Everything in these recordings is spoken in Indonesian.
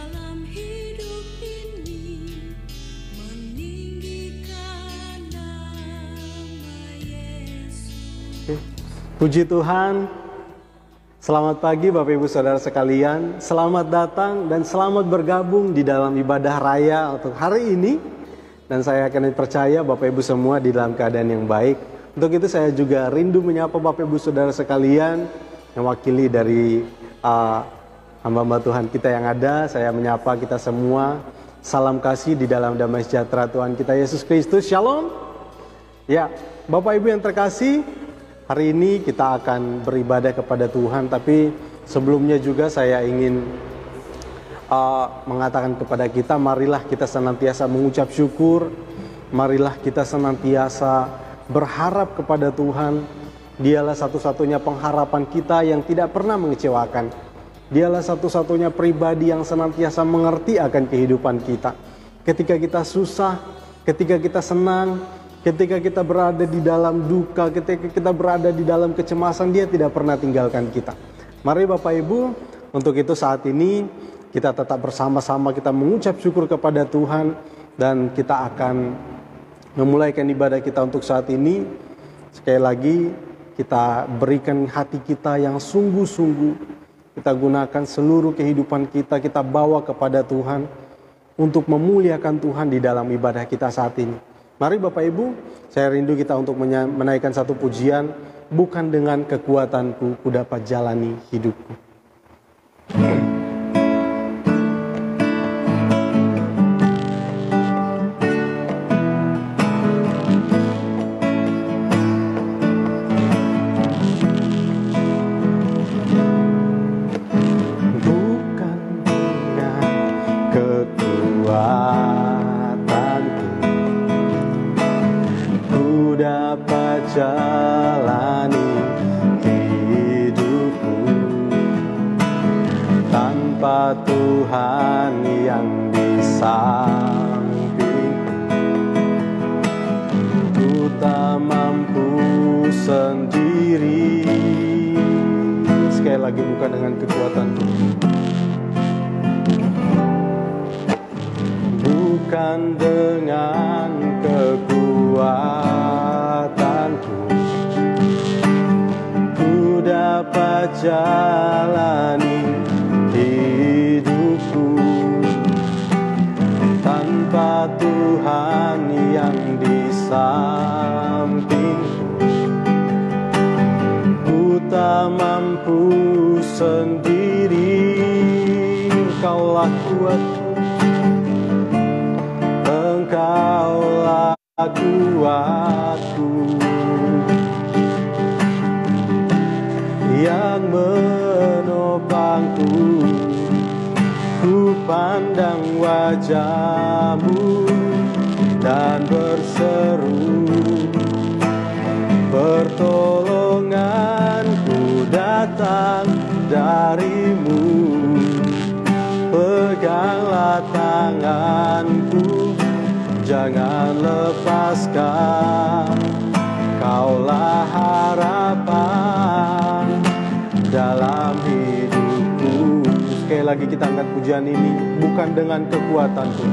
dalam hidup ini meninggikan nama Yesus. Puji Tuhan. Selamat pagi Bapak Ibu Saudara sekalian. Selamat datang dan selamat bergabung di dalam ibadah raya untuk hari ini. Dan saya akan percaya Bapak Ibu semua di dalam keadaan yang baik. Untuk itu saya juga rindu menyapa Bapak Ibu Saudara sekalian yang wakili dari hamba-hamba Tuhan kita yang ada. Saya menyapa kita semua. Salam kasih di dalam damai sejahtera Tuhan kita Yesus Kristus. Shalom. Ya, Bapak Ibu yang terkasih, hari ini kita akan beribadah kepada Tuhan. Tapi sebelumnya juga saya ingin mengatakan kepada kita, marilah kita senantiasa mengucap syukur. Marilah kita senantiasa berharap kepada Tuhan. Dialah satu-satunya pengharapan kita yang tidak pernah mengecewakan. Dialah satu-satunya pribadi yang senantiasa mengerti akan kehidupan kita. Ketika kita susah, ketika kita senang, ketika kita berada di dalam duka, ketika kita berada di dalam kecemasan, Dia tidak pernah tinggalkan kita. Mari Bapak Ibu, untuk itu saat ini kita tetap bersama-sama kita mengucap syukur kepada Tuhan. Dan kita akan memulaikan ibadah kita untuk saat ini. Sekali lagi kita berikan hati kita yang sungguh-sungguh. Kita gunakan seluruh kehidupan kita, kita bawa kepada Tuhan untuk memuliakan Tuhan di dalam ibadah kita saat ini. Mari Bapak Ibu, saya rindu kita untuk menaikkan satu pujian. Bukan dengan kekuatanku ku dapat jalani hidupku. Jalani hidupku tanpa Tuhan yang di sampingku. Ku tak mampu sendiri. Sekali lagi, bukan dengan kekuatanku, bukan dengan kekuatanku ku dapat jalani hidupku tanpa Tuhan yang di sampingku. Ku tak mampu sendiri. Engkaulah kuatku, Engkaulah kuatku yang menopangku. Ku pandang wajah-Mu dan berseru, pertolonganku datang dari-Mu. Peganglah tanganku, jangan lepaskan. Kaulah harapan dalam hidupku. Sekali lagi kita angkat pujian ini. Bukan dengan kekuatanku,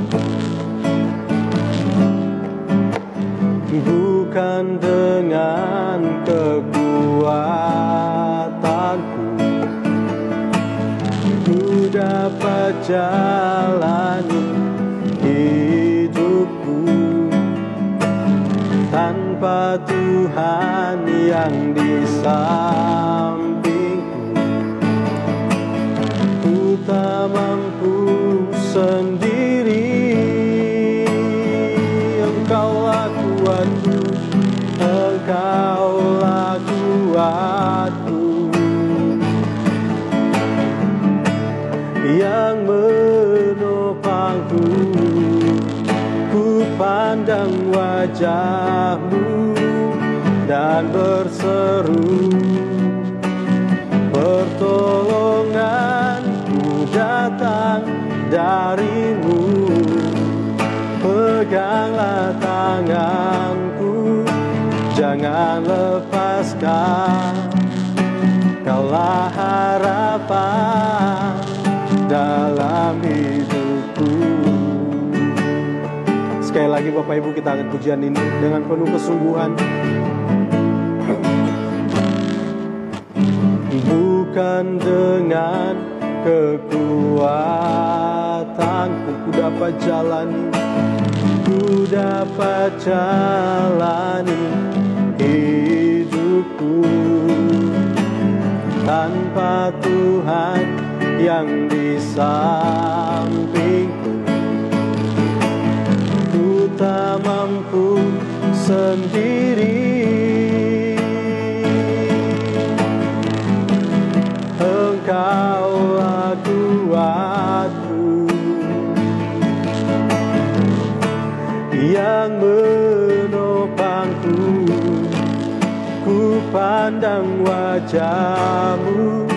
bukan dengan kekuatanku ku dapat jalani hidupku tanpa Tuhan yang di sampingku. Ku tak mampu sendiri. Engkaulah kuatku, Engkaulah kuatku yang menopangku. Ku pandang wajah-Mu dan berseru, pertolonganku datang dari-Mu. Peganglah tanganku, jangan lepaskan. Kaulah harapan dalam hidup. lagi Bapak Ibu kita angkat pujian ini dengan penuh kesungguhan. Bukan dengan kekuatanku ku dapat jalani hidupku tanpa Tuhan yang di sampingku. Ku tak mampu sendiri, Engkaulah kuatku yang menopangku. Ku pandang wajah-Mu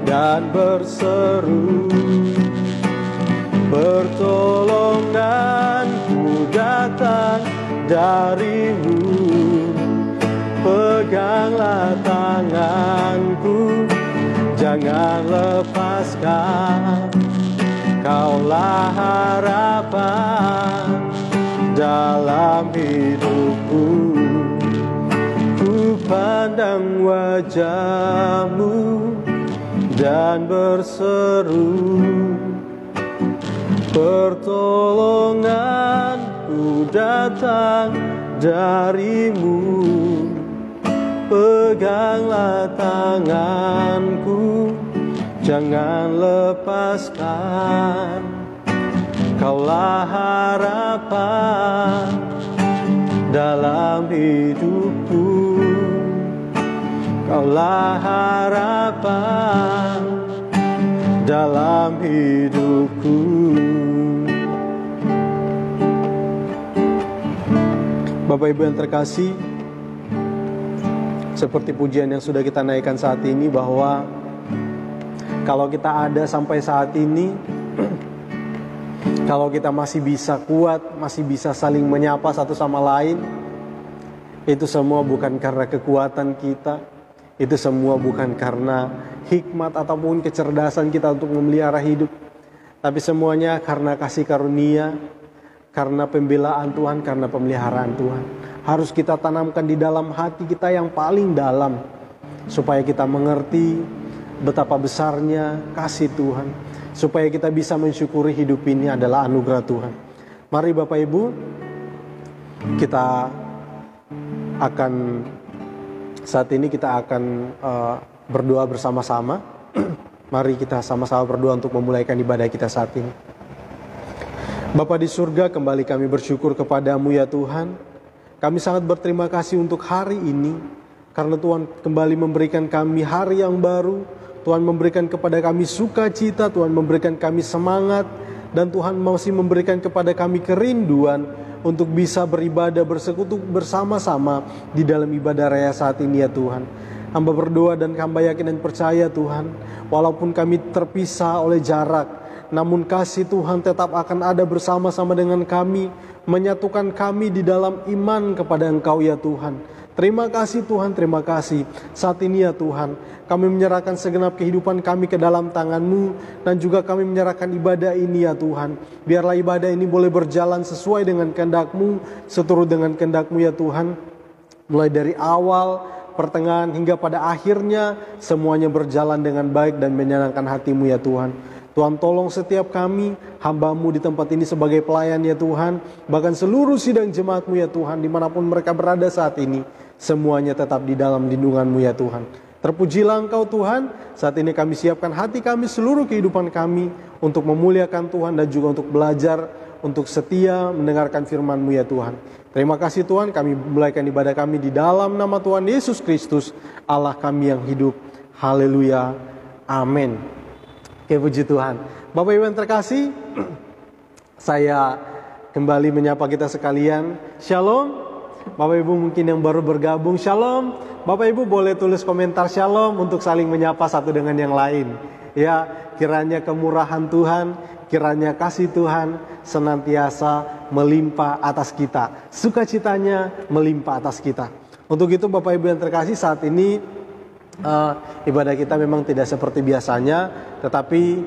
dan berseru, pertolonganku datang dari-Mu. Peganglah tanganku, jangan lepaskan. Kaulah harapan dalam hidupku. Ku pandang wajah-Mu dan berseru, pertolonganku datang dari-Mu. Peganglah tanganku, jangan lepaskan. Kaulah harapan dalam hidupku. Kaulah harapan dalam hidupku. Bapak Ibu yang terkasih, seperti pujian yang sudah kita naikkan saat ini, bahwa kalau kita ada sampai saat ini, kalau kita masih bisa kuat, masih bisa saling menyapa satu sama lain, itu semua bukan karena kekuatan kita, itu semua bukan karena hikmat ataupun kecerdasan kita untuk memelihara hidup, tapi semuanya karena kasih karunia, karena pembelaan Tuhan, karena pemeliharaan Tuhan. Harus kita tanamkan di dalam hati kita yang paling dalam, supaya kita mengerti betapa besarnya kasih Tuhan, supaya kita bisa mensyukuri hidup ini adalah anugerah Tuhan. Mari Bapak Ibu, kita akan saat ini berdoa bersama-sama. Mari kita sama-sama berdoa untuk memulaikan ibadah kita saat ini. Bapa di surga, kembali kami bersyukur kepadamu ya Tuhan. Kami sangat berterima kasih untuk hari ini, karena Tuhan kembali memberikan kami hari yang baru. Tuhan memberikan kepada kami sukacita, Tuhan memberikan kami semangat, dan Tuhan masih memberikan kepada kami kerinduan untuk bisa beribadah, bersekutu bersama-sama di dalam ibadah raya saat ini ya Tuhan. Hamba berdoa dan hamba yakin dan percaya Tuhan, walaupun kami terpisah oleh jarak, namun kasih Tuhan tetap akan ada bersama-sama dengan kami, menyatukan kami di dalam iman kepada Engkau ya Tuhan. Terima kasih Tuhan, terima kasih. Saat ini ya Tuhan, kami menyerahkan segenap kehidupan kami ke dalam tangan-Mu, dan juga kami menyerahkan ibadah ini ya Tuhan. Biarlah ibadah ini boleh berjalan sesuai dengan kehendak-Mu, seturut dengan kehendak-Mu ya Tuhan. Mulai dari awal, pertengahan, hingga pada akhirnya, semuanya berjalan dengan baik dan menyenangkan hati-Mu ya Tuhan. Tuhan tolong setiap kami, hamba-Mu di tempat ini sebagai pelayan ya Tuhan. Bahkan seluruh sidang jemaat-Mu ya Tuhan, dimanapun mereka berada saat ini, semuanya tetap di dalam lindungan-Mu ya Tuhan. Terpujilah Engkau Tuhan. Saat ini kami siapkan hati kami, seluruh kehidupan kami, untuk memuliakan Tuhan dan juga untuk belajar, untuk setia mendengarkan firman-Mu ya Tuhan. Terima kasih Tuhan, kami mulaikan ibadah kami di dalam nama Tuhan Yesus Kristus, Allah kami yang hidup. Haleluya. Amin. Oke, puji Tuhan. Bapak Ibu yang terkasih, saya kembali menyapa kita sekalian. Shalom. Bapak Ibu mungkin yang baru bergabung, Shalom. Bapak Ibu boleh tulis komentar Shalom untuk saling menyapa satu dengan yang lain. Ya, kiranya kemurahan Tuhan, kiranya kasih Tuhan senantiasa melimpah atas kita. Sukacitanya melimpah atas kita. Untuk itu Bapak Ibu yang terkasih, saat ini ibadah kita memang tidak seperti biasanya, tetapi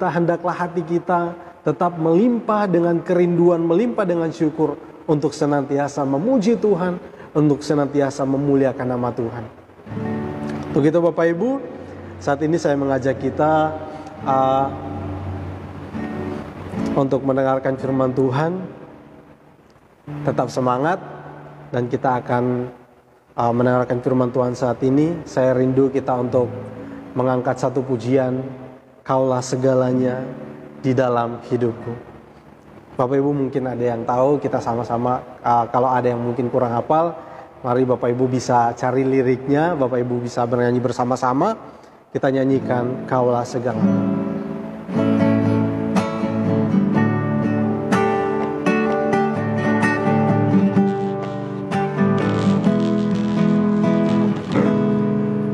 hendaklah hati kita tetap melimpah dengan kerinduan, melimpah dengan syukur untuk senantiasa memuji Tuhan, untuk senantiasa memuliakan nama Tuhan. Untuk itu Bapak Ibu, saat ini saya mengajak kita untuk mendengarkan firman Tuhan. Tetap semangat, dan kita akan mendengarkan firman Tuhan saat ini. Saya rindu kita untuk mengangkat satu pujian, Kaulah segalanya di dalam hidupku. Bapak Ibu mungkin ada yang tahu, kita sama-sama, kalau ada yang mungkin kurang hafal, mari Bapak Ibu bisa cari liriknya, Bapak Ibu bisa bernyanyi bersama-sama. Kita nyanyikan Kaulah segalanya.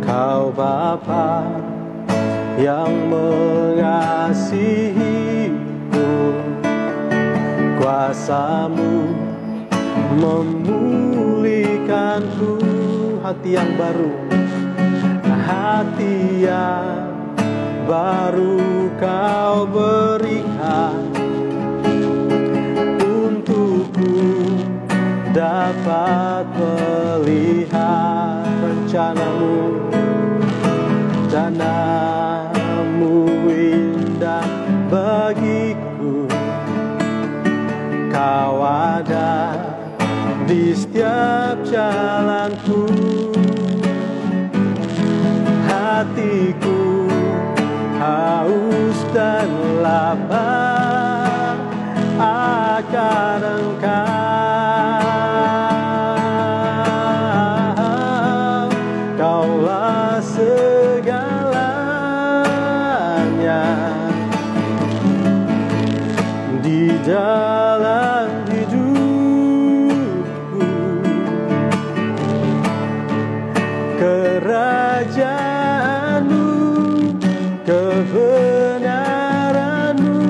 Kau Bapa yang mengasihiku, kuasa-Mu memulihkanku. Hati yang baru, hati yang baru Kau berikan untukku, dapat melihat rencana-Mu. Rencana-Mu indah bagiku, Kau ada di setiap jalanku. Hatiku haus dan lapar akan Engkau. Kaulah segalanya di dalam hidupku. Kerajaan-Mu, kebenaran-Mu,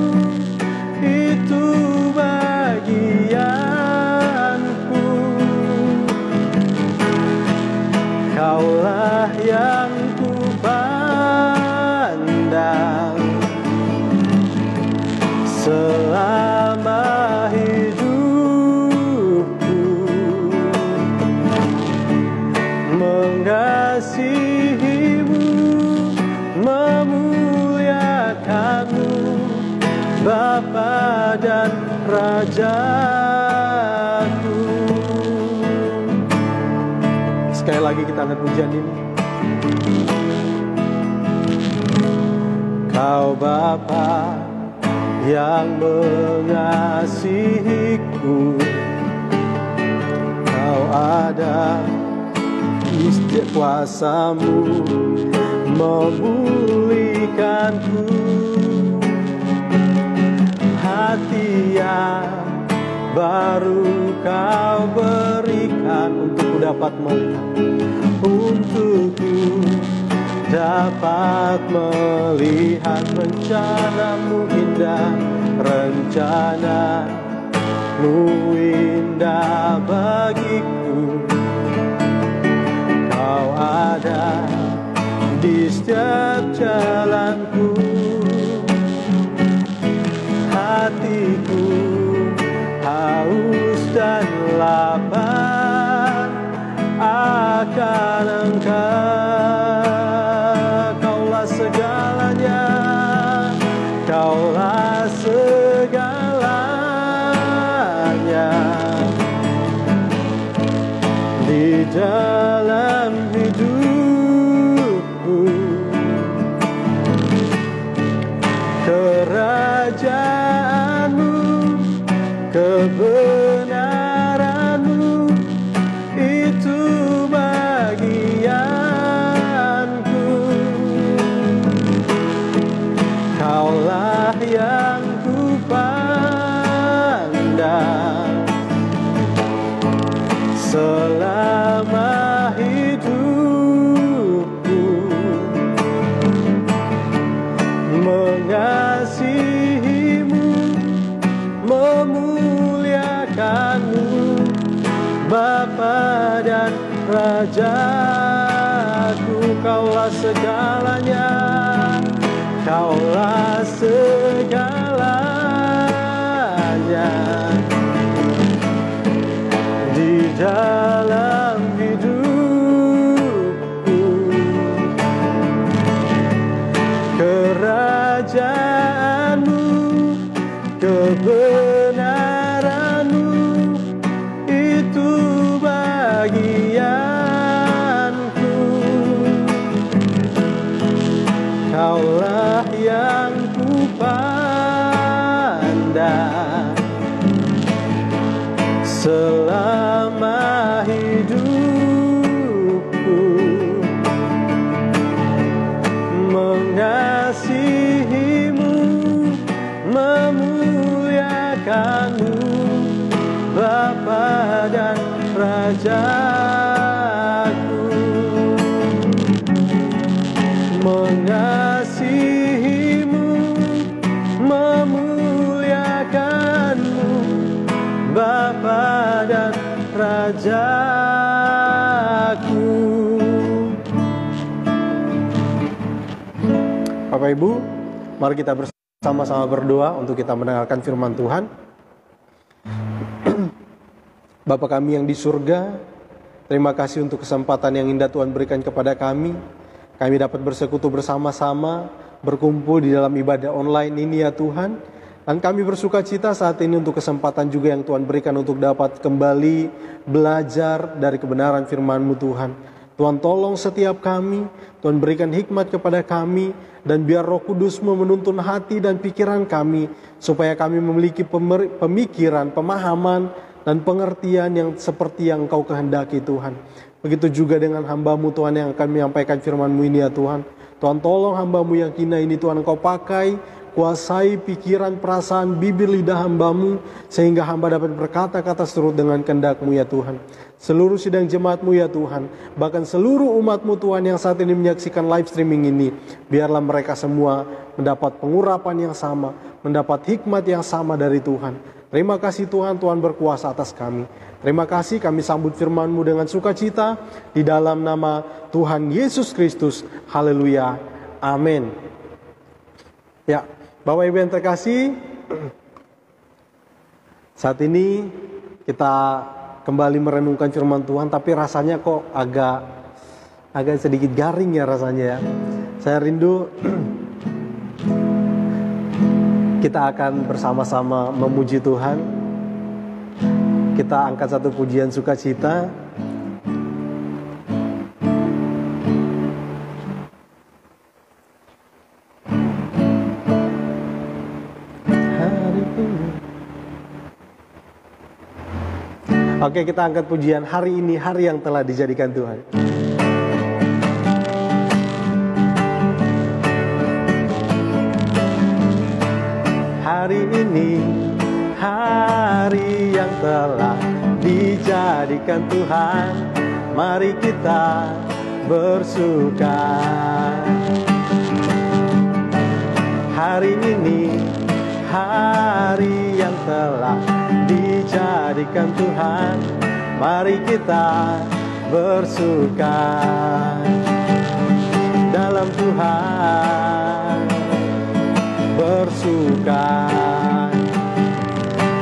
itu bagianku. Kaulah yang ku pandang selama hidupku. Mengasihi-Mu, memuliakan-Mu, Bapa dan Rajaku. Sekali lagi kita angkat pujian ini. Kau Bapa yang mengasihiku, Kau ada di setiap kuasa-Mu memulihkanku. Hati yang baru Kau berikan untukku, dapat melihat, untukku dapat melihat rencana-Mu indah, rencana-Mu indah bagiku. Kau ada di setiap jalanku. Hatiku haus dan lapar akan Engkau. Kaulah segalanya, Kaulah segalanya di dalam hidupku. Kerajaan-Mu, kebenaran-Mu, itu bagianku. Kaulah yang ku pandang selama hidupku. Mengasihi-Mu, memuliakan-Mu, Bapa dan Rajaku. Kaulah segalanya, Kaulah segalanya dalam hidupku. Kerajaan-Mu, kebenaran-Mu, itu bagianku. Kaulah yang kupandang selama hidupku, mengasihi-Mu, memuliakan-Mu, Bapa dan Rajaku. Mengasihi-Mu, memuliakan-Mu, Bapa dan Rajaku. Bapak Ibu, mari kita bersama-sama berdoa untuk kita mendengarkan firman Tuhan. Bapa kami yang di surga, terima kasih untuk kesempatan yang indah Tuhan berikan kepada kami. Kami dapat bersekutu bersama-sama, berkumpul di dalam ibadah online ini ya Tuhan. Dan kami bersuka cita saat ini untuk kesempatan juga yang Tuhan berikan untuk dapat kembali belajar dari kebenaran firman-Mu Tuhan. Tuhan tolong setiap kami, Tuhan berikan hikmat kepada kami, dan biar Roh Kudus-Mu menuntun hati dan pikiran kami, supaya kami memiliki pemikiran, pemahaman, dan pengertian yang seperti yang Engkau kehendaki Tuhan. Begitu juga dengan hamba-Mu Tuhan yang akan menyampaikan firman-Mu ini ya Tuhan. Tuhan tolong hamba-Mu yang hina ini Tuhan Engkau pakai, kuasai pikiran, perasaan, bibir, lidah hamba-Mu, sehingga hamba dapat berkata-kata seturut dengan kehendak-Mu ya Tuhan. Seluruh sidang jemaat-Mu ya Tuhan, bahkan seluruh umat-Mu Tuhan yang saat ini menyaksikan live streaming ini, biarlah mereka semua mendapat pengurapan yang sama, mendapat hikmat yang sama dari Tuhan. Terima kasih Tuhan, Tuhan berkuasa atas kami. Terima kasih, kami sambut firman-Mu dengan sukacita di dalam nama Tuhan Yesus Kristus. Haleluya. Amin. Ya, Bapak Ibu yang terkasih, saat ini kita kembali merenungkan firman Tuhan, tapi rasanya kok agak sedikit garing ya rasanya ya. Saya rindu kita akan bersama-sama memuji Tuhan. Kita angkat satu pujian sukacita. Oke, kita angkat pujian hari ini, hari yang telah dijadikan Tuhan. Hari ini, hari yang telah dijadikan Tuhan, mari kita bersuka. Hari ini, hari yang telah dijadikan Tuhan, mari kita bersuka dalam Tuhan, bersuka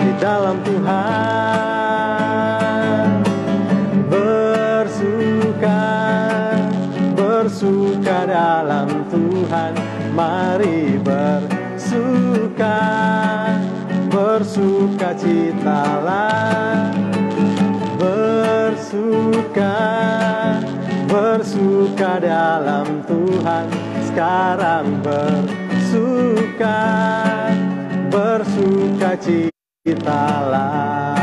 di dalam Tuhan, bersuka dalam Tuhan, mari bersuka, bersukacitalah, bersuka dalam Tuhan, sekarang bersukacitalah,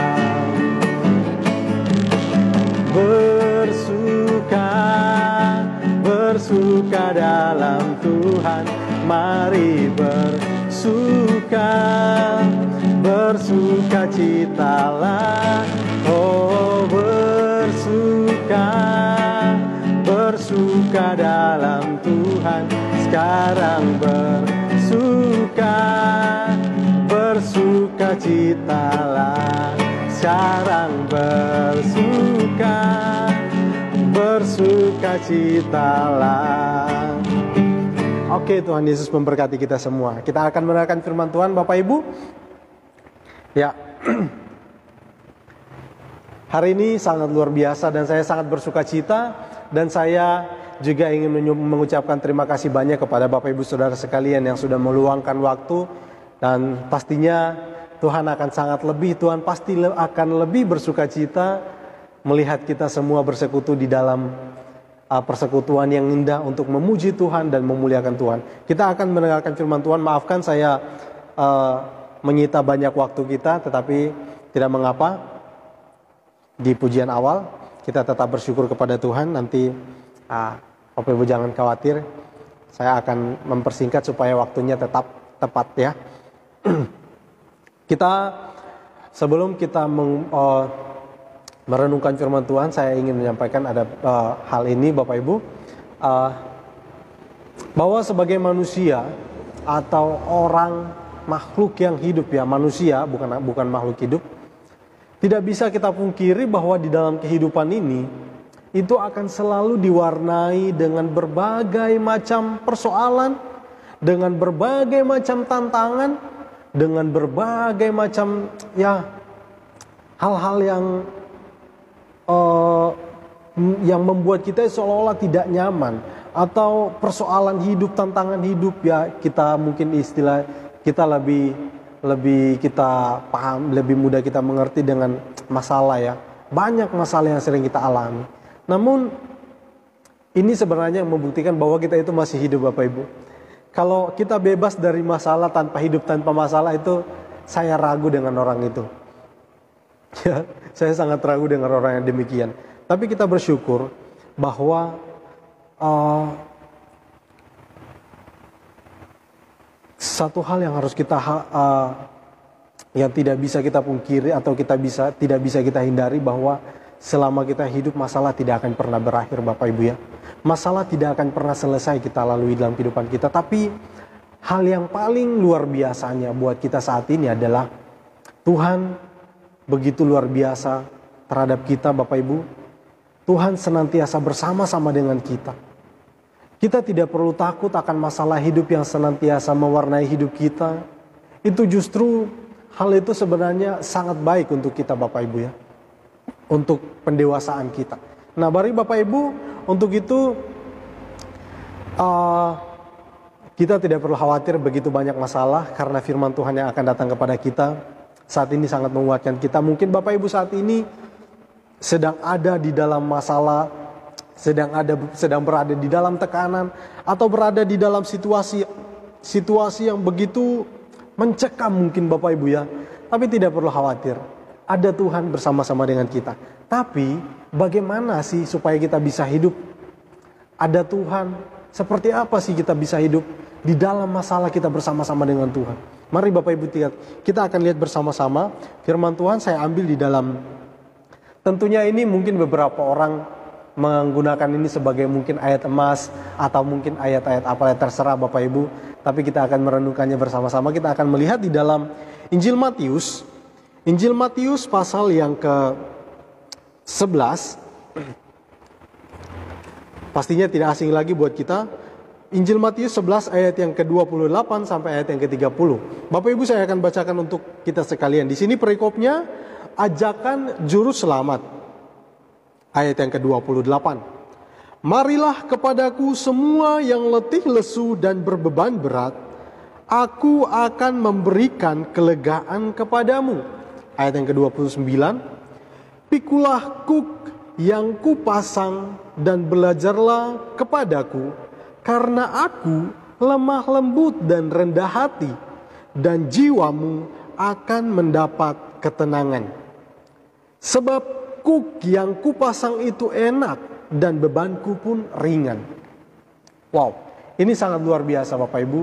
bersuka dalam Tuhan, mari bersukacitalah, oh bersuka dalam Tuhan, sekarang bersukacitalah, sekarang bersukacitalah. Oke, Tuhan Yesus memberkati kita semua. Kita akan mendengarkan firman Tuhan, Bapak Ibu. Ya. Hari ini sangat luar biasa dan saya sangat bersuka cita, dan saya juga ingin mengucapkan terima kasih banyak kepada Bapak Ibu Saudara sekalian yang sudah meluangkan waktu, dan pastinya Tuhan akan sangat lebih, Tuhan pasti akan lebih bersuka cita melihat kita semua bersekutu di dalam persekutuan yang indah untuk memuji Tuhan dan memuliakan Tuhan. Kita akan mendengarkan firman Tuhan. Maafkan saya menyita banyak waktu kita, tetapi tidak mengapa. Di pujian awal kita tetap bersyukur kepada Tuhan. Nanti Bapak Ibu jangan khawatir, saya akan mempersingkat supaya waktunya tetap tepat ya. Kita sebelum kita merenungkan firman Tuhan, saya ingin menyampaikan ada hal ini Bapak Ibu, bahwa sebagai manusia atau orang makhluk yang hidup ya, manusia bukan makhluk hidup, tidak bisa kita pungkiri bahwa di dalam kehidupan ini itu akan selalu diwarnai dengan berbagai macam persoalan, dengan berbagai macam tantangan, dengan berbagai macam ya hal-hal yang membuat kita seolah-olah tidak nyaman, atau persoalan hidup, tantangan hidup ya, kita mungkin istilah kita lebih kita paham, lebih mudah kita mengerti dengan masalah ya. Banyak masalah yang sering kita alami. Namun ini sebenarnya membuktikan bahwa kita itu masih hidup Bapak Ibu. Kalau kita bebas dari masalah, tanpa hidup tanpa masalah, itu saya ragu dengan orang itu. Ya, saya sangat ragu dengan orang yang demikian. Tapi kita bersyukur bahwa satu hal yang harus kita yang tidak bisa kita pungkiri atau tidak bisa kita hindari, bahwa selama kita hidup masalah tidak akan pernah berakhir Bapak Ibu ya. Masalah tidak akan pernah selesai kita lalui dalam kehidupan kita. Tapi hal yang paling luar biasanya buat kita saat ini adalah Tuhan begitu luar biasa terhadap kita Bapak Ibu. Tuhan senantiasa bersama-sama dengan kita. Kita tidak perlu takut akan masalah hidup yang senantiasa mewarnai hidup kita. Itu justru hal itu sebenarnya sangat baik untuk kita Bapak Ibu ya. Untuk pendewasaan kita. Nah, mari Bapak Ibu, untuk itu kita tidak perlu khawatir begitu banyak masalah, karena firman Tuhan yang akan datang kepada kita saat ini sangat menguatkan kita. Mungkin Bapak Ibu saat ini sedang ada di dalam masalah, sedang berada di dalam tekanan, atau berada di dalam situasi yang begitu mencekam mungkin Bapak Ibu ya. Tapi tidak perlu khawatir, ada Tuhan bersama-sama dengan kita. Tapi bagaimana sih supaya kita bisa hidup? Ada Tuhan, seperti apa sih kita bisa hidup di dalam masalah kita bersama-sama dengan Tuhan? Mari Bapak Ibu kita akan lihat bersama-sama firman Tuhan. Saya ambil di dalam, tentunya ini mungkin beberapa orang menggunakan ini sebagai mungkin ayat emas, atau mungkin ayat-ayat apa yang terserah Bapak Ibu. Tapi kita akan merenungkannya bersama-sama. Kita akan melihat di dalam Injil Matius pasal yang ke-11. Pastinya tidak asing lagi buat kita. Injil Matius 11 ayat yang ke-28 sampai ayat yang ke-30. Bapak Ibu, saya akan bacakan untuk kita sekalian. Di sini perikopnya ajakan juru selamat. Ayat yang ke-28. Marilah kepadaku semua yang letih lesu dan berbeban berat, aku akan memberikan kelegaan kepadamu. Ayat yang ke-29. Pikulah kuk yang kupasang dan belajarlah kepadaku, karena aku lemah lembut dan rendah hati, dan jiwamu akan mendapat ketenangan. Sebab kuk yang kupasang itu enak dan bebanku pun ringan. Wow, ini sangat luar biasa Bapak Ibu.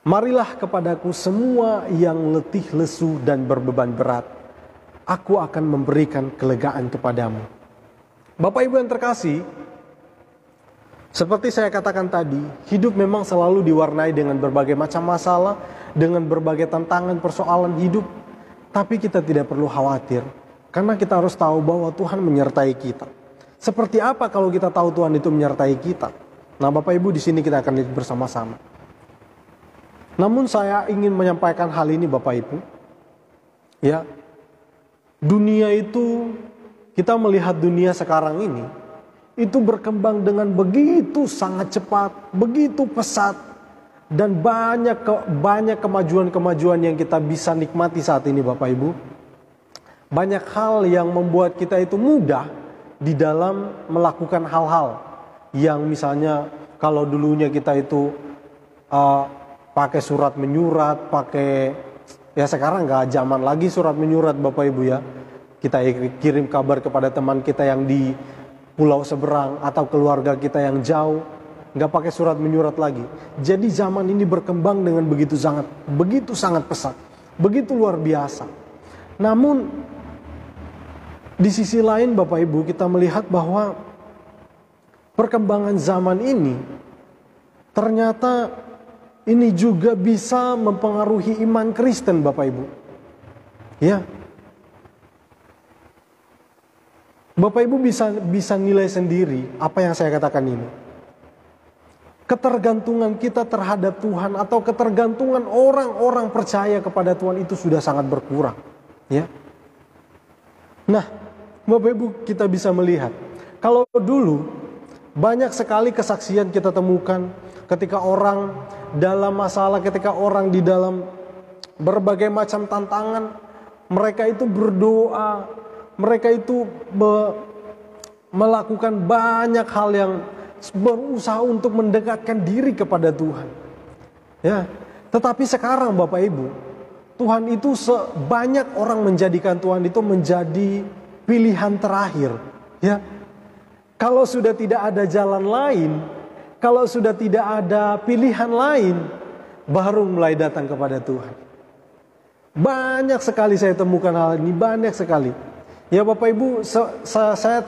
Marilah kepadaku semua yang letih lesu dan berbeban berat, aku akan memberikan kelegaan kepadamu. Bapak Ibu yang terkasih, seperti saya katakan tadi, hidup memang selalu diwarnai dengan berbagai macam masalah, dengan berbagai tantangan persoalan hidup. Tapi kita tidak perlu khawatir, karena kita harus tahu bahwa Tuhan menyertai kita. Seperti apa kalau kita tahu Tuhan itu menyertai kita? Nah Bapak Ibu, di sini kita akan lihat bersama-sama. Namun saya ingin menyampaikan hal ini Bapak Ibu. Ya, Dunia itu, kita melihat dunia sekarang ini, itu berkembang dengan begitu sangat cepat, begitu pesat, dan banyak kemajuan-kemajuan yang kita bisa nikmati saat ini Bapak Ibu. Banyak hal yang membuat kita itu mudah di dalam melakukan hal-hal yang misalnya kalau dulunya kita itu pakai surat menyurat, ya sekarang nggak zaman lagi surat menyurat Bapak Ibu ya. Kita kirim kabar kepada teman kita yang di pulau seberang atau keluarga kita yang jauh, nggak pakai surat menyurat lagi. Jadi zaman ini berkembang dengan begitu sangat pesat, begitu luar biasa. Namun di sisi lain Bapak Ibu kita melihat bahwa perkembangan zaman ini ternyata ini juga bisa mempengaruhi iman Kristen Bapak Ibu. Ya. Bapak Ibu bisa nilai sendiri apa yang saya katakan ini. Ketergantungan kita terhadap Tuhan atau ketergantungan orang-orang percaya kepada Tuhan itu sudah sangat berkurang. Ya. Nah, Bapak Ibu kita bisa melihat, kalau dulu banyak sekali kesaksian kita temukan ketika orang dalam masalah, ketika orang di dalam berbagai macam tantangan, mereka itu berdoa, mereka itu melakukan banyak hal yang berusaha untuk mendekatkan diri kepada Tuhan. Ya, tetapi sekarang Bapak Ibu, Tuhan itu sebanyak orang menjadikan Tuhan itu menjadi pilihan terakhir. Ya, kalau sudah tidak ada jalan lain, kalau sudah tidak ada pilihan lain, baru mulai datang kepada Tuhan. Banyak sekali saya temukan hal ini, banyak sekali. Ya Bapak Ibu, saya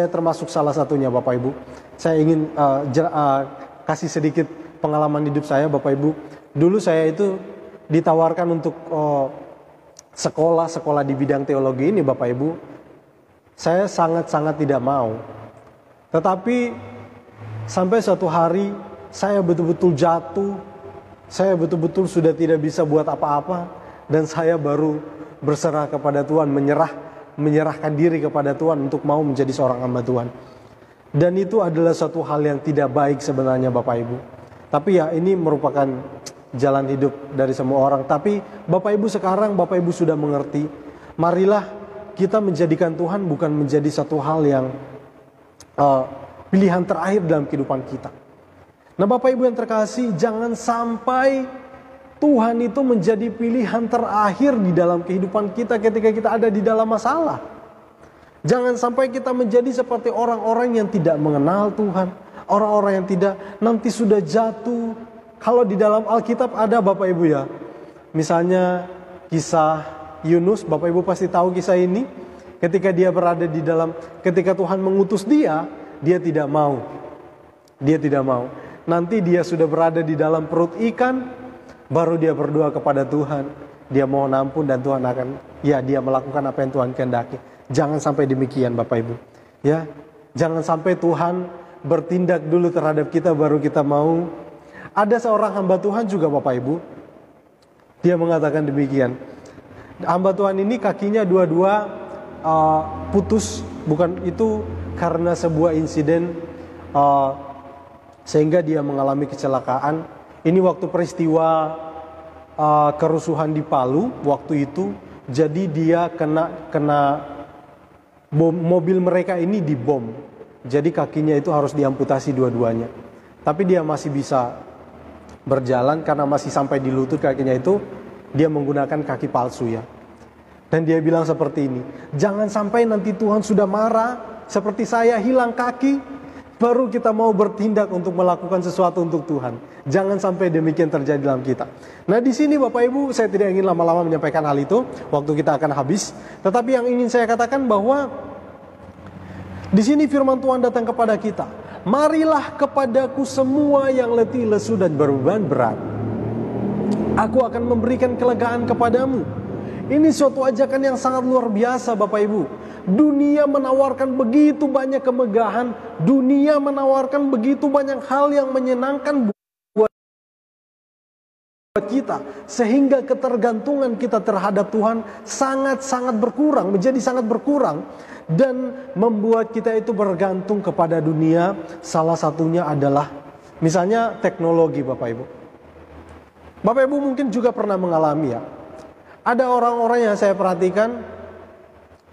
termasuk salah satunya Bapak Ibu. Saya ingin kasih sedikit pengalaman hidup saya Bapak Ibu. Dulu saya itu ditawarkan untuk sekolah di bidang teologi ini Bapak Ibu. Saya sangat-sangat tidak mau. Tetapi sampai suatu hari saya betul-betul jatuh. Saya betul-betul sudah tidak bisa buat apa-apa. Dan saya baru berserah kepada Tuhan, menyerahkan diri kepada Tuhan untuk mau menjadi seorang hamba Tuhan. Dan itu adalah suatu hal yang tidak baik sebenarnya Bapak Ibu. Tapi ya ini merupakan jalan hidup dari semua orang. Tapi Bapak Ibu sekarang Bapak Ibu sudah mengerti. Marilah kita menjadikan Tuhan bukan menjadi satu hal yang pilihan terakhir dalam kehidupan kita. Nah Bapak Ibu yang terkasih, jangan sampai Tuhan itu menjadi pilihan terakhir di dalam kehidupan kita ketika kita ada di dalam masalah. Jangan sampai kita menjadi seperti orang-orang yang tidak mengenal Tuhan. Orang-orang yang tidak, nanti sudah jatuh. Kalau di dalam Alkitab ada Bapak Ibu ya. Misalnya kisah Yunus, Bapak Ibu pasti tahu kisah ini. Ketika dia berada di dalam, ketika Tuhan mengutus dia tidak mau. Dia tidak mau. Nanti dia sudah berada di dalam perut ikan, baru dia berdoa kepada Tuhan. Dia mohon ampun dan Tuhan akan, ya dia melakukan apa yang Tuhan kehendaki. Jangan sampai demikian Bapak Ibu. Ya, jangan sampai Tuhan bertindak dulu terhadap kita baru kita mau. Ada seorang hamba Tuhan juga Bapak Ibu. Dia mengatakan demikian. Hamba Tuhan ini kakinya dua-dua putus, bukan itu karena sebuah insiden sehingga dia mengalami kecelakaan. Ini waktu peristiwa kerusuhan di Palu waktu itu. Jadi dia kena bom, mobil mereka ini dibom. Jadi kakinya itu harus diamputasi dua-duanya. Tapi dia masih bisa berjalan karena masih sampai di lutut kakinya itu. Dia menggunakan kaki palsu ya. Dan dia bilang seperti ini, jangan sampai nanti Tuhan sudah marah seperti saya hilang kaki, baru kita mau bertindak untuk melakukan sesuatu untuk Tuhan. Jangan sampai demikian terjadi dalam kita. Nah di sini Bapak Ibu, saya tidak ingin lama-lama menyampaikan hal itu, waktu kita akan habis. Tetapi yang ingin saya katakan bahwa di sini firman Tuhan datang kepada kita. Marilah kepadaku semua yang letih, lesu dan berbeban berat. Aku akan memberikan kelegaan kepadamu. Ini suatu ajakan yang sangat luar biasa Bapak Ibu. Dunia menawarkan begitu banyak kemegahan. Dunia menawarkan begitu banyak hal yang menyenangkan kita, sehingga ketergantungan kita terhadap Tuhan sangat-sangat berkurang, menjadi sangat berkurang, dan membuat kita itu bergantung kepada dunia. Salah satunya adalah misalnya teknologi, Bapak Ibu. Bapak Ibu mungkin juga pernah mengalami ya, ada orang-orang yang saya perhatikan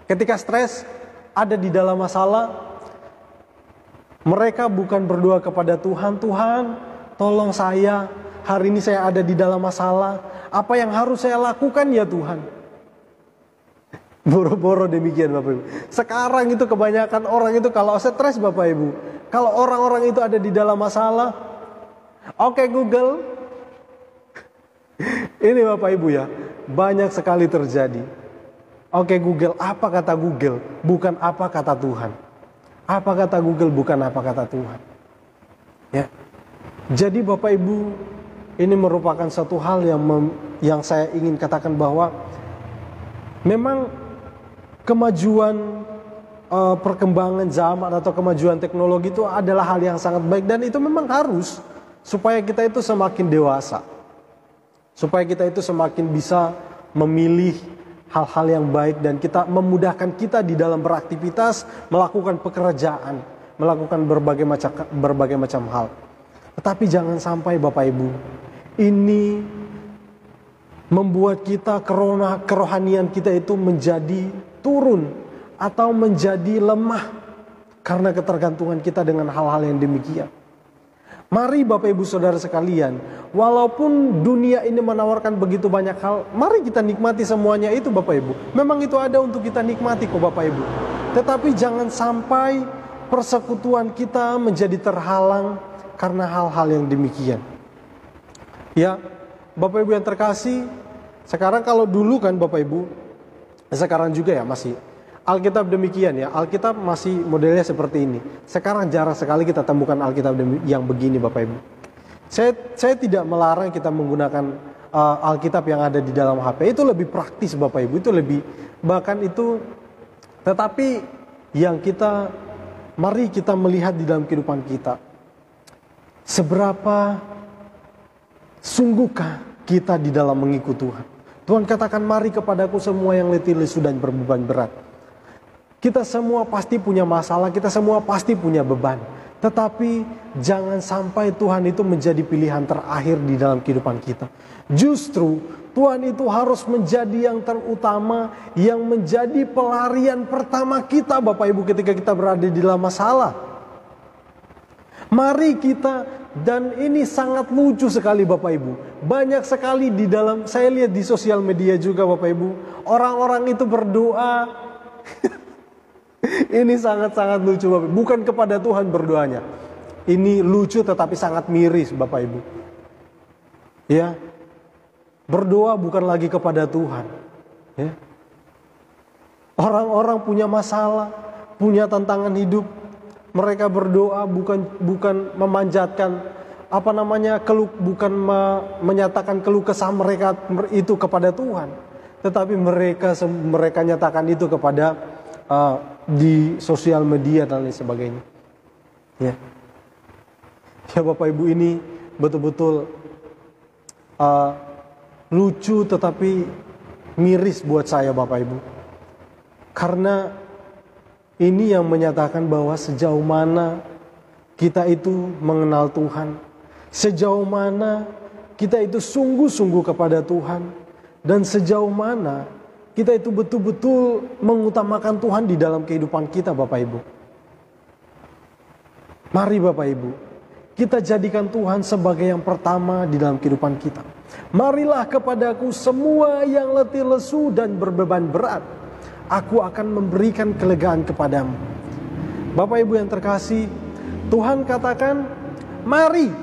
ketika stres, ada di dalam masalah, mereka bukan berdoa kepada Tuhan, Tuhan tolong saya, hari ini saya ada di dalam masalah, apa yang harus saya lakukan ya Tuhan? Boro-boro demikian Bapak Ibu. Sekarang itu kebanyakan orang itu kalau stres Bapak Ibu, kalau orang-orang itu ada di dalam masalah, oke Google, ini Bapak Ibu ya, banyak sekali terjadi. Oke Google, apa kata Google? Bukan apa kata Tuhan. Apa kata Google, bukan apa kata Tuhan. Ya. Jadi Bapak Ibu, ini merupakan satu hal yang saya ingin katakan bahwa memang kemajuan perkembangan zaman atau kemajuan teknologi itu adalah hal yang sangat baik, dan itu memang harus supaya kita itu semakin dewasa, supaya kita itu semakin bisa memilih hal-hal yang baik, dan kita memudahkan kita di dalam beraktivitas, melakukan pekerjaan, melakukan berbagai macam hal. Tetapi jangan sampai Bapak Ibu, ini membuat kita kerohanian kita itu menjadi turun atau menjadi lemah karena ketergantungan kita dengan hal-hal yang demikian. Mari Bapak Ibu Saudara sekalian, walaupun dunia ini menawarkan begitu banyak hal, mari kita nikmati semuanya itu Bapak Ibu. Memang itu ada untuk kita nikmati kok Bapak Ibu. Tetapi jangan sampai persekutuan kita menjadi terhalang karena hal-hal yang demikian. Ya, Bapak Ibu yang terkasih, sekarang kalau dulu kan Bapak Ibu, sekarang juga ya masih Alkitab demikian ya, Alkitab masih modelnya seperti ini. Sekarang jarang sekali kita temukan Alkitab yang begini Bapak Ibu. Saya tidak melarang kita menggunakan Alkitab yang ada di dalam HP, itu lebih praktis Bapak Ibu, itu lebih bahkan itu. Tetapi yang mari kita melihat di dalam kehidupan kita, seberapa sungguhkah kita di dalam mengikut Tuhan. Tuhan katakan, mari kepadaku semua yang letih lesu dan berbeban berat. Kita semua pasti punya masalah, kita semua pasti punya beban. Tetapi jangan sampai Tuhan itu menjadi pilihan terakhir di dalam kehidupan kita. Justru Tuhan itu harus menjadi yang terutama, yang menjadi pelarian pertama kita Bapak Ibu ketika kita berada di dalam masalah. Mari kita, dan ini sangat lucu sekali Bapak Ibu. Banyak sekali di dalam, saya lihat di sosial media juga Bapak Ibu, orang-orang itu berdoa. Ini sangat-sangat lucu Bapak Ibu. Bukan kepada Tuhan berdoanya. Ini lucu tetapi sangat miris Bapak Ibu. Ya. Berdoa bukan lagi kepada Tuhan. Ya. Orang-orang punya masalah, punya tantangan hidup. Mereka berdoa bukan memanjatkan bukan menyatakan keluh kesah mereka itu kepada Tuhan, tetapi mereka nyatakan itu kepada di sosial media dan lain sebagainya. Ya, ya Bapak Ibu, ini betul-betul lucu tetapi miris buat saya Bapak Ibu, karena ini yang menyatakan bahwa sejauh mana kita itu mengenal Tuhan, sejauh mana kita itu sungguh-sungguh kepada Tuhan, dan sejauh mana kita itu betul-betul mengutamakan Tuhan di dalam kehidupan kita Bapak Ibu. Mari Bapak Ibu, kita jadikan Tuhan sebagai yang pertama di dalam kehidupan kita. Marilah kepadaku semua yang letih lesu dan berbeban berat, aku akan memberikan kelegaan kepadamu. Bapak Ibu yang terkasih, Tuhan katakan, mari.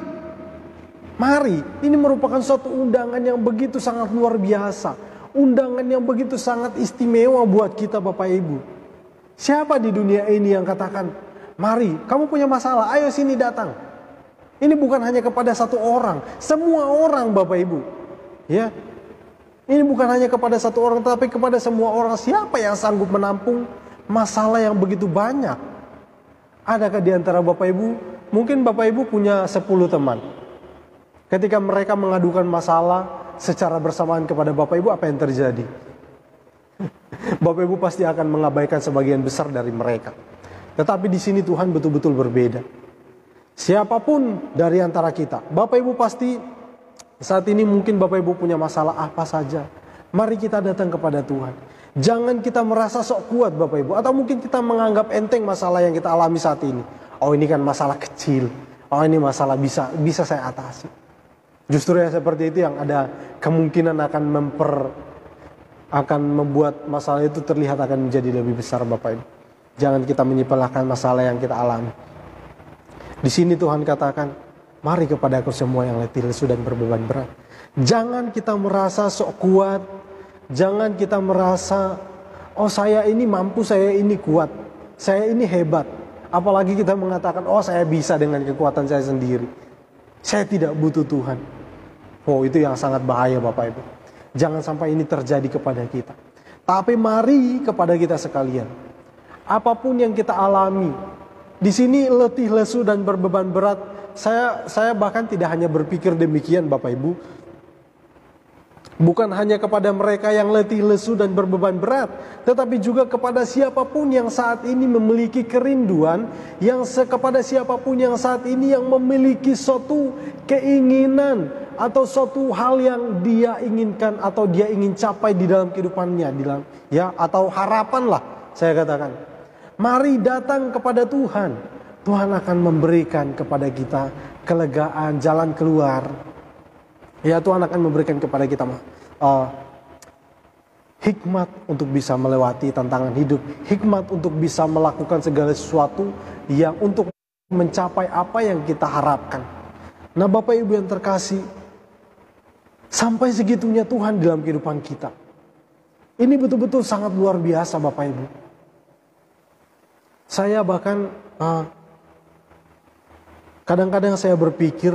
Mari, ini merupakan suatu undangan yang begitu sangat luar biasa. Undangan yang begitu sangat istimewa buat kita Bapak Ibu. Siapa di dunia ini yang katakan, mari, kamu punya masalah, ayo sini datang. Ini bukan hanya kepada satu orang, semua orang Bapak Ibu. Ya. Ini bukan hanya kepada satu orang, tapi kepada semua orang. Siapa yang sanggup menampung masalah yang begitu banyak? Adakah di antara Bapak Ibu, mungkin Bapak Ibu punya 10 teman. Ketika mereka mengadukan masalah secara bersamaan kepada Bapak Ibu, apa yang terjadi? Bapak Ibu pasti akan mengabaikan sebagian besar dari mereka. Tetapi di sini Tuhan betul-betul berbeda. Siapapun dari antara kita, Bapak Ibu pasti saat ini mungkin Bapak Ibu punya masalah apa saja. Mari kita datang kepada Tuhan. Jangan kita merasa sok kuat Bapak Ibu. Atau mungkin kita menganggap enteng masalah yang kita alami saat ini. Oh, ini kan masalah kecil. Oh, ini masalah bisa saya atasi. Justru yang seperti itu yang ada kemungkinan akan membuat masalah itu terlihat akan menjadi lebih besar Bapak Ibu. Jangan kita menyepelekan masalah yang kita alami. Di sini Tuhan katakan, mari kepada Aku semua yang letih lesu dan berbeban berat. Jangan kita merasa sok kuat. Jangan kita merasa, oh saya ini mampu, saya ini kuat, saya ini hebat. Apalagi kita mengatakan, oh saya bisa dengan kekuatan saya sendiri. Saya tidak butuh Tuhan. Oh, itu yang sangat bahaya Bapak Ibu. Jangan sampai ini terjadi kepada kita. Tapi mari kepada kita sekalian. Apapun yang kita alami, di sini letih lesu dan berbeban berat. Saya bahkan tidak hanya berpikir demikian Bapak Ibu. Bukan hanya kepada mereka yang letih lesu dan berbeban berat, tetapi juga kepada siapapun yang saat ini memiliki kerinduan, kepada siapapun yang saat ini yang memiliki suatu keinginan atau suatu hal yang dia inginkan atau dia ingin capai di dalam kehidupannya, atau harapan lah saya katakan. Mari datang kepada Tuhan. Tuhan akan memberikan kepada kita kelegaan, jalan keluar. Ya, Tuhan akan memberikan kepada kita hikmat untuk bisa melewati tantangan hidup. Hikmat untuk bisa melakukan segala sesuatu yang untuk mencapai apa yang kita harapkan. Nah Bapak Ibu yang terkasih, sampai segitunya Tuhan dalam kehidupan kita. Ini betul-betul sangat luar biasa Bapak Ibu. Saya bahkan kadang-kadang saya berpikir,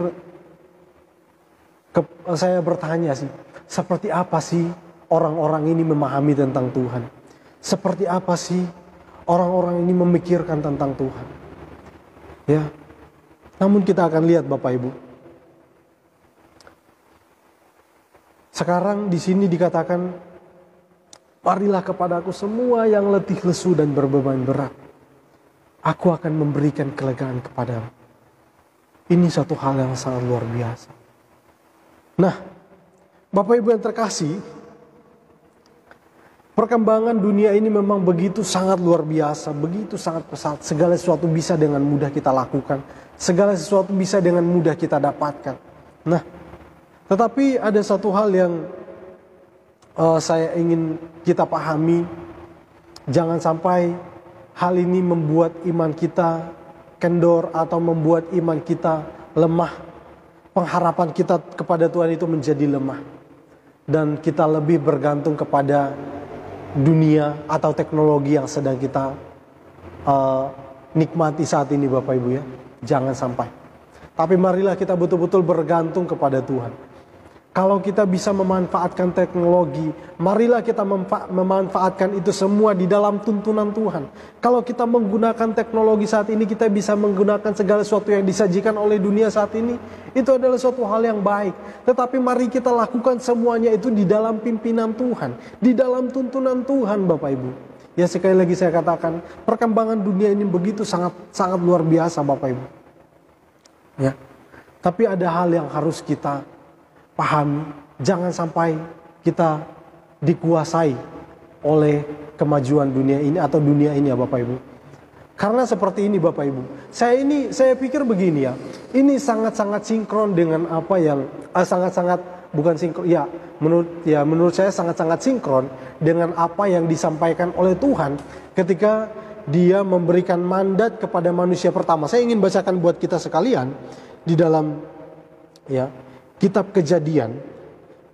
saya bertanya sih, seperti apa sih orang-orang ini memahami tentang Tuhan? Seperti apa sih orang-orang ini memikirkan tentang Tuhan? Ya, namun kita akan lihat Bapak Ibu. Sekarang di sini dikatakan, marilah kepada Aku semua yang letih lesu dan berbeban berat. Aku akan memberikan kelegaan kepadamu. Ini satu hal yang sangat luar biasa. Nah, Bapak Ibu yang terkasih, perkembangan dunia ini memang begitu sangat luar biasa, begitu sangat pesat. Segala sesuatu bisa dengan mudah kita lakukan, segala sesuatu bisa dengan mudah kita dapatkan. Nah, tetapi ada satu hal yang saya ingin kita pahami. Jangan sampai hal ini membuat iman kita kendor atau membuat iman kita lemah. Pengharapan kita kepada Tuhan itu menjadi lemah. Dan kita lebih bergantung kepada dunia atau teknologi yang sedang kita nikmati saat ini Bapak Ibu ya. Jangan sampai. Tapi marilah kita betul-betul bergantung kepada Tuhan. Kalau kita bisa memanfaatkan teknologi, marilah kita memanfaatkan itu semua di dalam tuntunan Tuhan. Kalau kita menggunakan teknologi saat ini, kita bisa menggunakan segala sesuatu yang disajikan oleh dunia saat ini. Itu adalah suatu hal yang baik. Tetapi mari kita lakukan semuanya itu di dalam pimpinan Tuhan, di dalam tuntunan Tuhan Bapak Ibu. Ya, sekali lagi saya katakan, perkembangan dunia ini begitu sangat luar biasa Bapak Ibu. Ya. Tapi ada hal yang harus kita pahami, jangan sampai kita dikuasai oleh kemajuan dunia ini atau dunia ini ya Bapak Ibu. Karena seperti ini Bapak Ibu, saya pikir begini ya, ini sangat-sangat sinkron dengan apa yang menurut saya sangat-sangat sinkron dengan apa yang disampaikan oleh Tuhan ketika Dia memberikan mandat kepada manusia pertama. Saya ingin bacakan buat kita sekalian di dalam Kitab Kejadian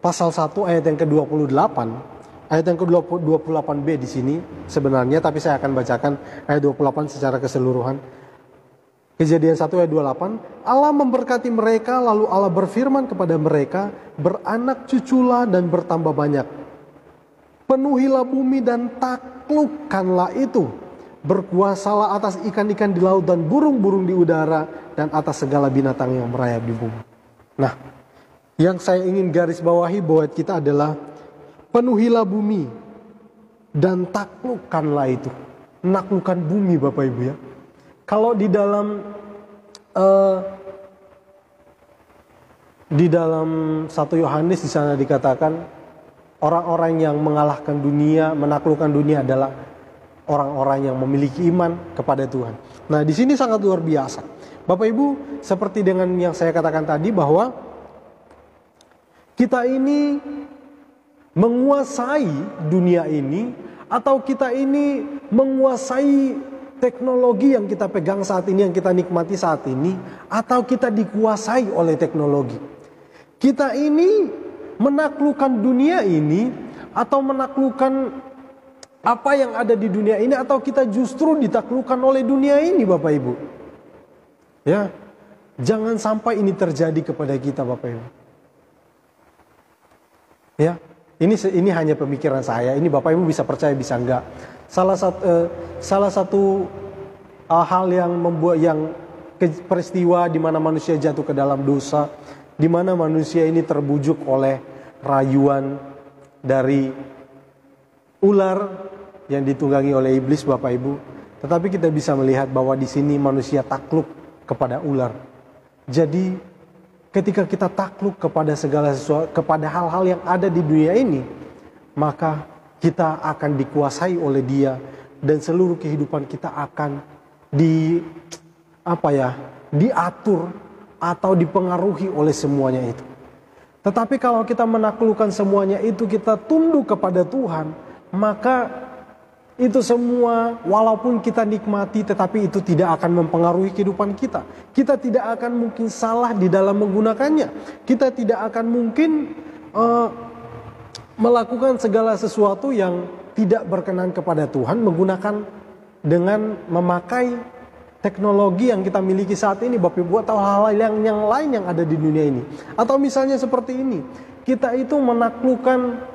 pasal 1 ayat yang ke-28, ayat yang ke-28b di sini sebenarnya, tapi saya akan bacakan ayat 28 secara keseluruhan. Kejadian 1 ayat 28, Allah memberkati mereka, lalu Allah berfirman kepada mereka, beranak cuculah dan bertambah banyak. Penuhilah bumi dan taklukkanlah itu. Berkuasalah atas ikan-ikan di laut dan burung-burung di udara dan atas segala binatang yang merayap di bumi. Nah, Yang saya ingin garis bawahi buat kita adalah penuhilah bumi dan taklukkanlah itu. Menaklukkan bumi Bapak Ibu ya. Kalau di dalam 1 Yohanes di sana dikatakan orang-orang yang mengalahkan dunia, menaklukkan dunia adalah orang-orang yang memiliki iman kepada Tuhan. Nah, di sini sangat luar biasa. Bapak Ibu, seperti dengan yang saya katakan tadi bahwa kita ini menguasai dunia ini atau kita ini menguasai teknologi yang kita pegang saat ini, yang kita nikmati saat ini, atau kita dikuasai oleh teknologi. Kita ini menaklukkan dunia ini atau menaklukkan apa yang ada di dunia ini, atau kita justru ditaklukkan oleh dunia ini Bapak Ibu. Ya, jangan sampai ini terjadi kepada kita Bapak Ibu. Ya, ini hanya pemikiran saya. Ini Bapak Ibu bisa percaya bisa enggak. Salah satu hal yang membuat peristiwa di mana manusia jatuh ke dalam dosa, di mana manusia ini terbujuk oleh rayuan dari ular yang ditunggangi oleh iblis Bapak Ibu. Tetapi kita bisa melihat bahwa di sini manusia takluk kepada ular. Jadi ketika kita takluk kepada segala sesuatu, kepada hal-hal yang ada di dunia ini, maka kita akan dikuasai oleh dia dan seluruh kehidupan kita akan diatur atau dipengaruhi oleh semuanya itu. Tetapi kalau kita menaklukkan semuanya itu, kita tunduk kepada Tuhan, maka itu semua walaupun kita nikmati, tetapi itu tidak akan mempengaruhi kehidupan kita. Kita tidak akan mungkin salah di dalam menggunakannya. Kita tidak akan mungkin melakukan segala sesuatu yang tidak berkenan kepada Tuhan menggunakan dengan memakai teknologi yang kita miliki saat ini Bapak Ibu, atau hal-hal yang lain yang ada di dunia ini. Atau misalnya seperti ini, kita itu menaklukkan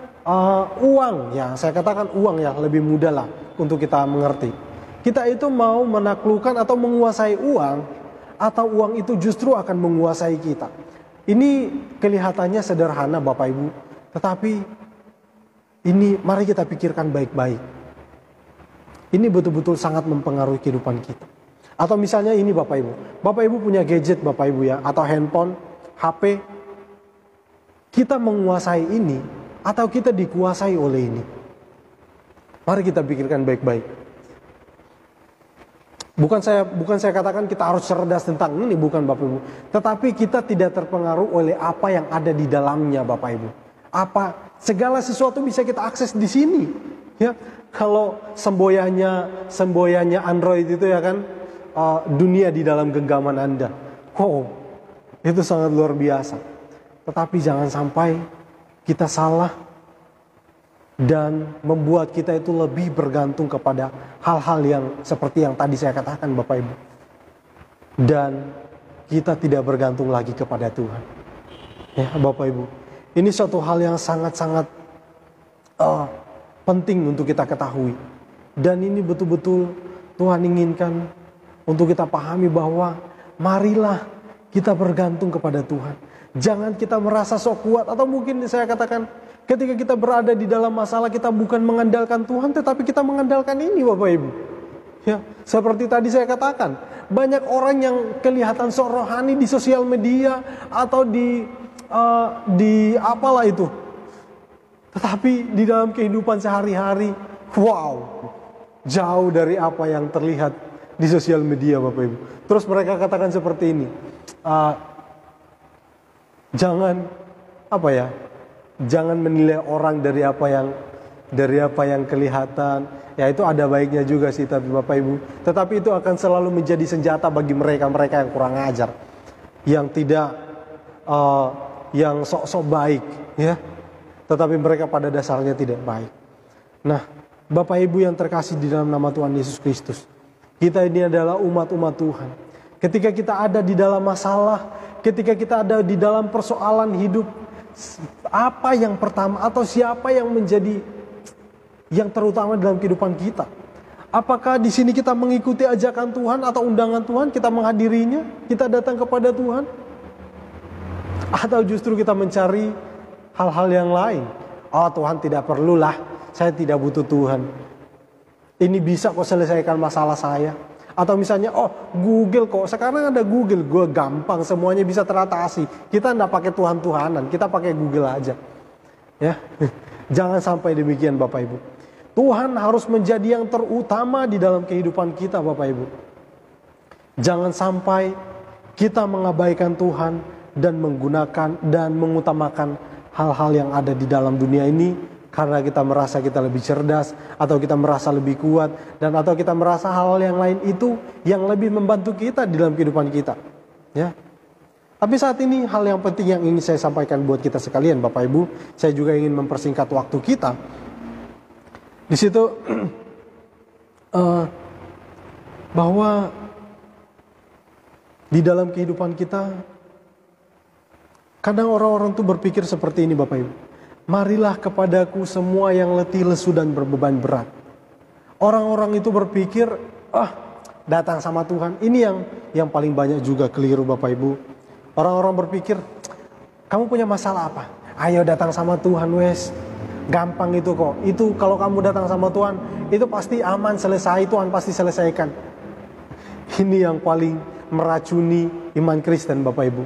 uang, ya saya katakan uang ya lebih mudah lah untuk kita mengerti. Kita itu mau menaklukkan atau menguasai uang, atau uang itu justru akan menguasai kita. Ini kelihatannya sederhana Bapak Ibu, tetapi ini mari kita pikirkan baik-baik. Ini betul-betul sangat mempengaruhi kehidupan kita. Atau misalnya ini Bapak Ibu punya gadget Bapak Ibu ya, atau handphone, HP. Kita menguasai ini atau kita dikuasai oleh ini? Mari kita pikirkan baik-baik. Bukan saya katakan kita harus cerdas tentang ini, bukan Bapak Ibu. Tetapi kita tidak terpengaruh oleh apa yang ada di dalamnya Bapak Ibu. Segala sesuatu bisa kita akses di sini. Ya, kalau semboyannya Android itu ya kan, dunia di dalam genggaman Anda. Wow, itu sangat luar biasa. Tetapi jangan sampai kita salah dan membuat kita itu lebih bergantung kepada hal-hal yang seperti yang tadi saya katakan Bapak Ibu. Dan kita tidak bergantung lagi kepada Tuhan. Ya Bapak Ibu, ini suatu hal yang sangat-sangat penting untuk kita ketahui. Dan ini betul-betul Tuhan inginkan untuk kita pahami bahwa marilah kita bergantung kepada Tuhan. Jangan kita merasa sok kuat, atau mungkin saya katakan ketika kita berada di dalam masalah, kita bukan mengandalkan Tuhan, tetapi kita mengandalkan ini Bapak Ibu. Ya, seperti tadi saya katakan, banyak orang yang kelihatan sok rohani di sosial media atau di apalah itu. Tetapi di dalam kehidupan sehari-hari, wow, jauh dari apa yang terlihat di sosial media Bapak Ibu. Terus mereka katakan seperti ini, jangan menilai orang dari apa yang kelihatan. Ya itu ada baiknya juga sih tapi Bapak Ibu. Tetapi itu akan selalu menjadi senjata bagi mereka-mereka yang kurang ajar, yang tidak yang sok-sok baik, ya. Tetapi mereka pada dasarnya tidak baik. Nah, Bapak Ibu yang terkasih di dalam nama Tuhan Yesus Kristus, kita ini adalah umat-umat Tuhan. Ketika kita ada di dalam masalah, ketika kita ada di dalam persoalan hidup, apa yang pertama atau siapa yang menjadi yang terutama dalam kehidupan kita? Apakah di sini kita mengikuti ajakan Tuhan atau undangan Tuhan, kita menghadirinya, kita datang kepada Tuhan? Atau justru kita mencari hal-hal yang lain. Oh, Tuhan tidak perlulah, saya tidak butuh Tuhan. Ini bisa kok selesaikan masalah saya. Atau misalnya, oh Google kok, sekarang ada Google, gue gampang, semuanya bisa teratasi. Kita tidak pakai Tuhan-Tuhanan, kita pakai Google aja. Ya, jangan sampai demikian Bapak Ibu. Tuhan harus menjadi yang terutama di dalam kehidupan kita Bapak Ibu. Jangan sampai kita mengabaikan Tuhan dan menggunakan dan mengutamakan hal-hal yang ada di dalam dunia ini karena kita merasa kita lebih cerdas, atau kita merasa lebih kuat, dan atau kita merasa hal-hal yang lain itu yang lebih membantu kita di dalam kehidupan kita. Ya. Tapi saat ini hal yang penting yang ingin saya sampaikan buat kita sekalian Bapak Ibu, saya juga ingin mempersingkat waktu kita. Di situ bahwa di dalam kehidupan kita kadang orang-orang tuh berpikir seperti ini Bapak Ibu. Marilah kepadaku semua yang letih lesu dan berbeban berat. Orang-orang itu berpikir, datang sama Tuhan. Ini yang paling banyak juga keliru Bapak Ibu. Orang-orang berpikir, kamu punya masalah apa? Ayo datang sama Tuhan wes. Gampang itu kok. Itu kalau kamu datang sama Tuhan, itu pasti aman, selesai, Tuhan pasti selesaikan. Ini yang paling meracuni iman Kristen Bapak Ibu.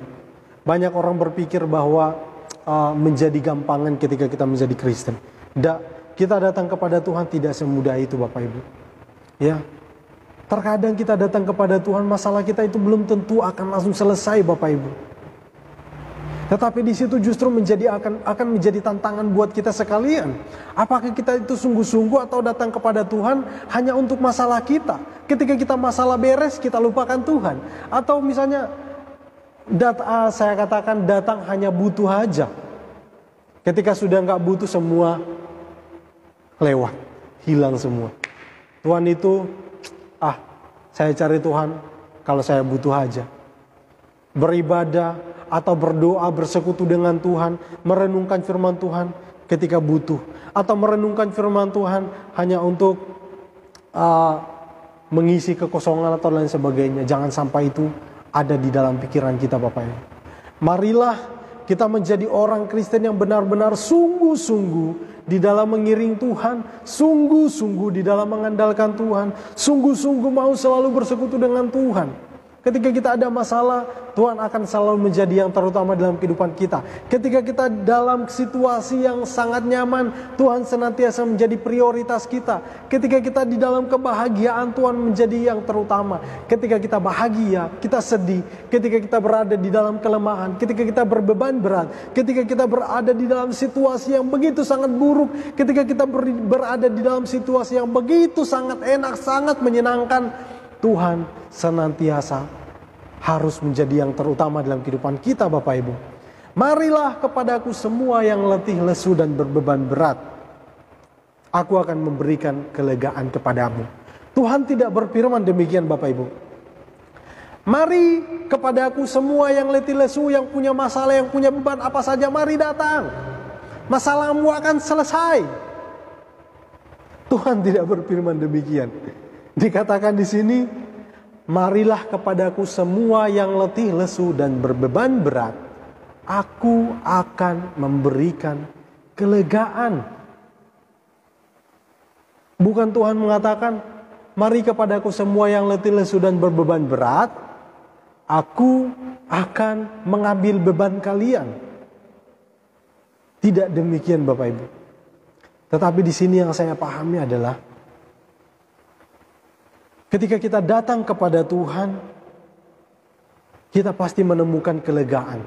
Banyak orang berpikir bahwa menjadi gampangan ketika kita menjadi Kristen. Kita datang kepada Tuhan tidak semudah itu Bapak Ibu. Ya. Terkadang kita datang kepada Tuhan, masalah kita itu belum tentu akan langsung selesai Bapak Ibu. Tetapi di situ justru akan menjadi tantangan buat kita sekalian. Apakah kita itu sungguh-sungguh atau datang kepada Tuhan hanya untuk masalah kita? Ketika kita masalah beres, kita lupakan Tuhan. Atau misalnya saya katakan datang hanya butuh aja. Ketika sudah nggak butuh, semua lewat, hilang semua. Tuhan itu, saya cari Tuhan kalau saya butuh aja. Beribadah atau berdoa bersekutu dengan Tuhan, merenungkan firman Tuhan ketika butuh. Atau merenungkan firman Tuhan hanya untuk mengisi kekosongan atau lain sebagainya. Jangan sampai itu ada di dalam pikiran kita Bapak Ibu. Marilah kita menjadi orang Kristen yang benar-benar sungguh-sungguh di dalam mengiring Tuhan, sungguh-sungguh di dalam mengandalkan Tuhan, sungguh-sungguh mau selalu bersekutu dengan Tuhan. Ketika kita ada masalah, Tuhan akan selalu menjadi yang terutama dalam kehidupan kita. Ketika kita dalam situasi yang sangat nyaman, Tuhan senantiasa menjadi prioritas kita. Ketika kita di dalam kebahagiaan, Tuhan menjadi yang terutama. Ketika kita bahagia, kita sedih. Ketika kita berada di dalam kelemahan, ketika kita berbeban berat, ketika kita berada di dalam situasi yang begitu sangat buruk, ketika kita berada di dalam situasi yang begitu sangat enak, sangat menyenangkan, Tuhan senantiasa harus menjadi yang terutama dalam kehidupan kita Bapak Ibu. Marilah kepadaku semua yang letih lesu dan berbeban berat. Aku akan memberikan kelegaan kepadamu. Tuhan tidak berfirman demikian Bapak Ibu. Mari kepadaku semua yang letih lesu, yang punya masalah, yang punya beban apa saja, mari datang. Masalahmu akan selesai. Tuhan tidak berfirman demikian. Dikatakan di sini, marilah kepadaku semua yang letih lesu dan berbeban berat, aku akan memberikan kelegaan. Bukan Tuhan mengatakan, mari kepadaku semua yang letih lesu dan berbeban berat, aku akan mengambil beban kalian. Tidak demikian Bapak Ibu. Tetapi di sini yang saya pahami adalah, ketika kita datang kepada Tuhan, kita pasti menemukan kelegaan.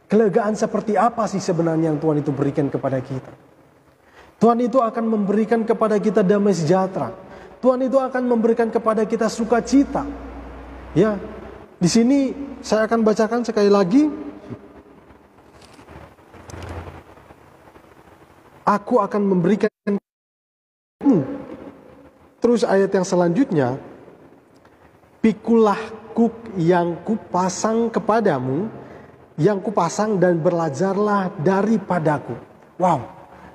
Kelegaan seperti apa sih sebenarnya yang Tuhan itu berikan kepada kita? Tuhan itu akan memberikan kepada kita damai sejahtera. Tuhan itu akan memberikan kepada kita sukacita. Ya, di sini saya akan bacakan sekali lagi. Aku akan memberikan. Terus ayat yang selanjutnya, pikulah kuk yang kupasang kepadamu, yang kupasang dan belajarlah daripadaku. Wow,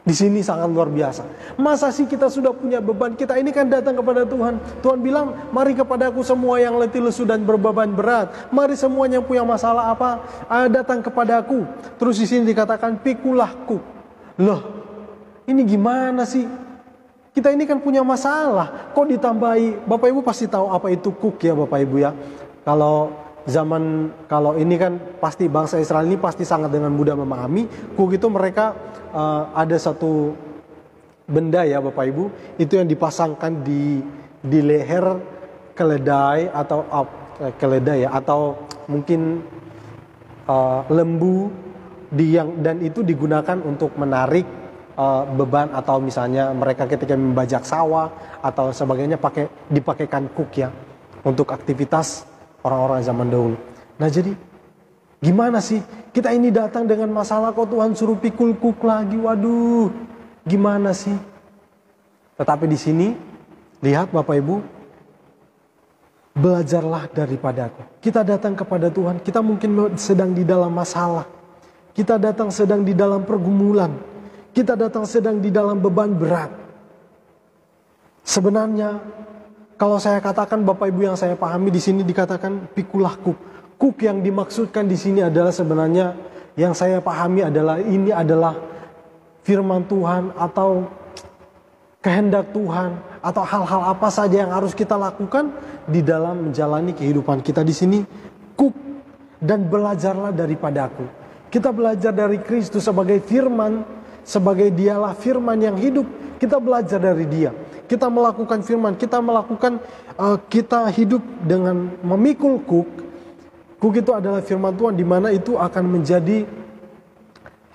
Di sini sangat luar biasa. Masa sih kita sudah punya beban? Kita ini kan datang kepada Tuhan. Tuhan bilang, mari kepadaku semua yang letih lesu dan berbeban berat. Mari semuanya yang punya masalah apa? Datang kepadaku. Terus di sini dikatakan, pikulah kuk. Loh, ini gimana sih? Kita ini kan punya masalah. Kok ditambahi? Bapak Ibu pasti tahu apa itu kuk ya Bapak Ibu ya. Kalau ini kan pasti bangsa Israel ini pasti sangat dengan mudah memahami. Kuk itu mereka ada satu benda ya Bapak Ibu, itu yang dipasangkan di leher keledai atau mungkin lembu dan itu digunakan untuk menarik beban, atau misalnya mereka ketika membajak sawah atau sebagainya dipakaikan kuk ya untuk aktivitas orang-orang zaman dahulu. Nah jadi gimana sih? Kita ini datang dengan masalah kok Tuhan suruh pikul kuk lagi. Waduh, gimana sih? Tetapi di sini, lihat Bapak Ibu, belajarlah daripadaku. Kita datang kepada Tuhan, kita mungkin sedang di dalam masalah. Kita datang sedang di dalam pergumulan. Kita datang sedang di dalam beban berat. Sebenarnya, kalau saya katakan Bapak Ibu yang saya pahami di sini dikatakan pikulah kuk. Kuk yang dimaksudkan di sini adalah sebenarnya yang saya pahami adalah ini adalah firman Tuhan atau kehendak Tuhan atau hal-hal apa saja yang harus kita lakukan di dalam menjalani kehidupan kita di sini. Kuk dan belajarlah daripadaku. Kita belajar dari Kristus sebagai firman, sebagai dialah firman yang hidup. Kita belajar dari Dia. Kita melakukan firman, kita hidup dengan memikul kuk. Kuk itu adalah firman Tuhan, di mana itu akan menjadi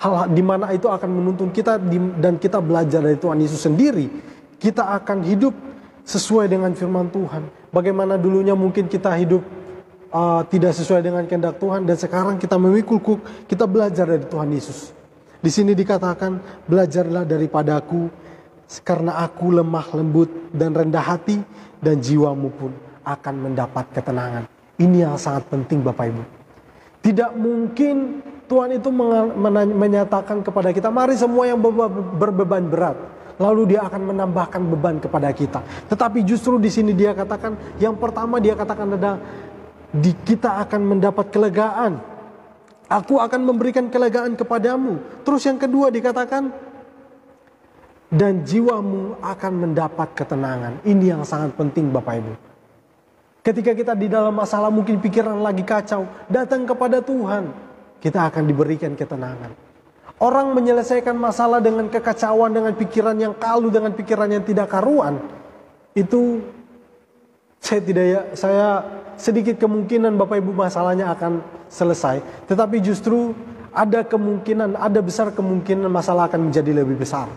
hal di mana itu akan menuntun kita dan kita belajar dari Tuhan Yesus sendiri. Kita akan hidup sesuai dengan firman Tuhan. Bagaimana dulunya mungkin kita hidup tidak sesuai dengan kehendak Tuhan, dan sekarang kita memikul kuk, kita belajar dari Tuhan Yesus. Di sini dikatakan, belajarlah daripadaku karena aku lemah lembut dan rendah hati, dan jiwamu pun akan mendapat ketenangan. Ini yang sangat penting Bapak Ibu. Tidak mungkin Tuhan itu menyatakan kepada kita, mari semua yang berbeban berat. Lalu Dia akan menambahkan beban kepada kita. Tetapi justru di sini Dia katakan, yang pertama Dia katakan adalah, kita akan mendapat kelegaan. Aku akan memberikan kelegaan kepadamu. Terus yang kedua dikatakan, dan jiwamu akan mendapat ketenangan. Ini yang sangat penting Bapak Ibu. Ketika kita di dalam masalah, mungkin pikiran lagi kacau, datang kepada Tuhan, kita akan diberikan ketenangan. Orang menyelesaikan masalah dengan kekacauan, dengan pikiran yang kalu, dengan pikiran yang tidak karuan, itu saya sedikit kemungkinan Bapak Ibu masalahnya akan selesai. Tetapi justru ada besar kemungkinan masalah akan menjadi lebih besar.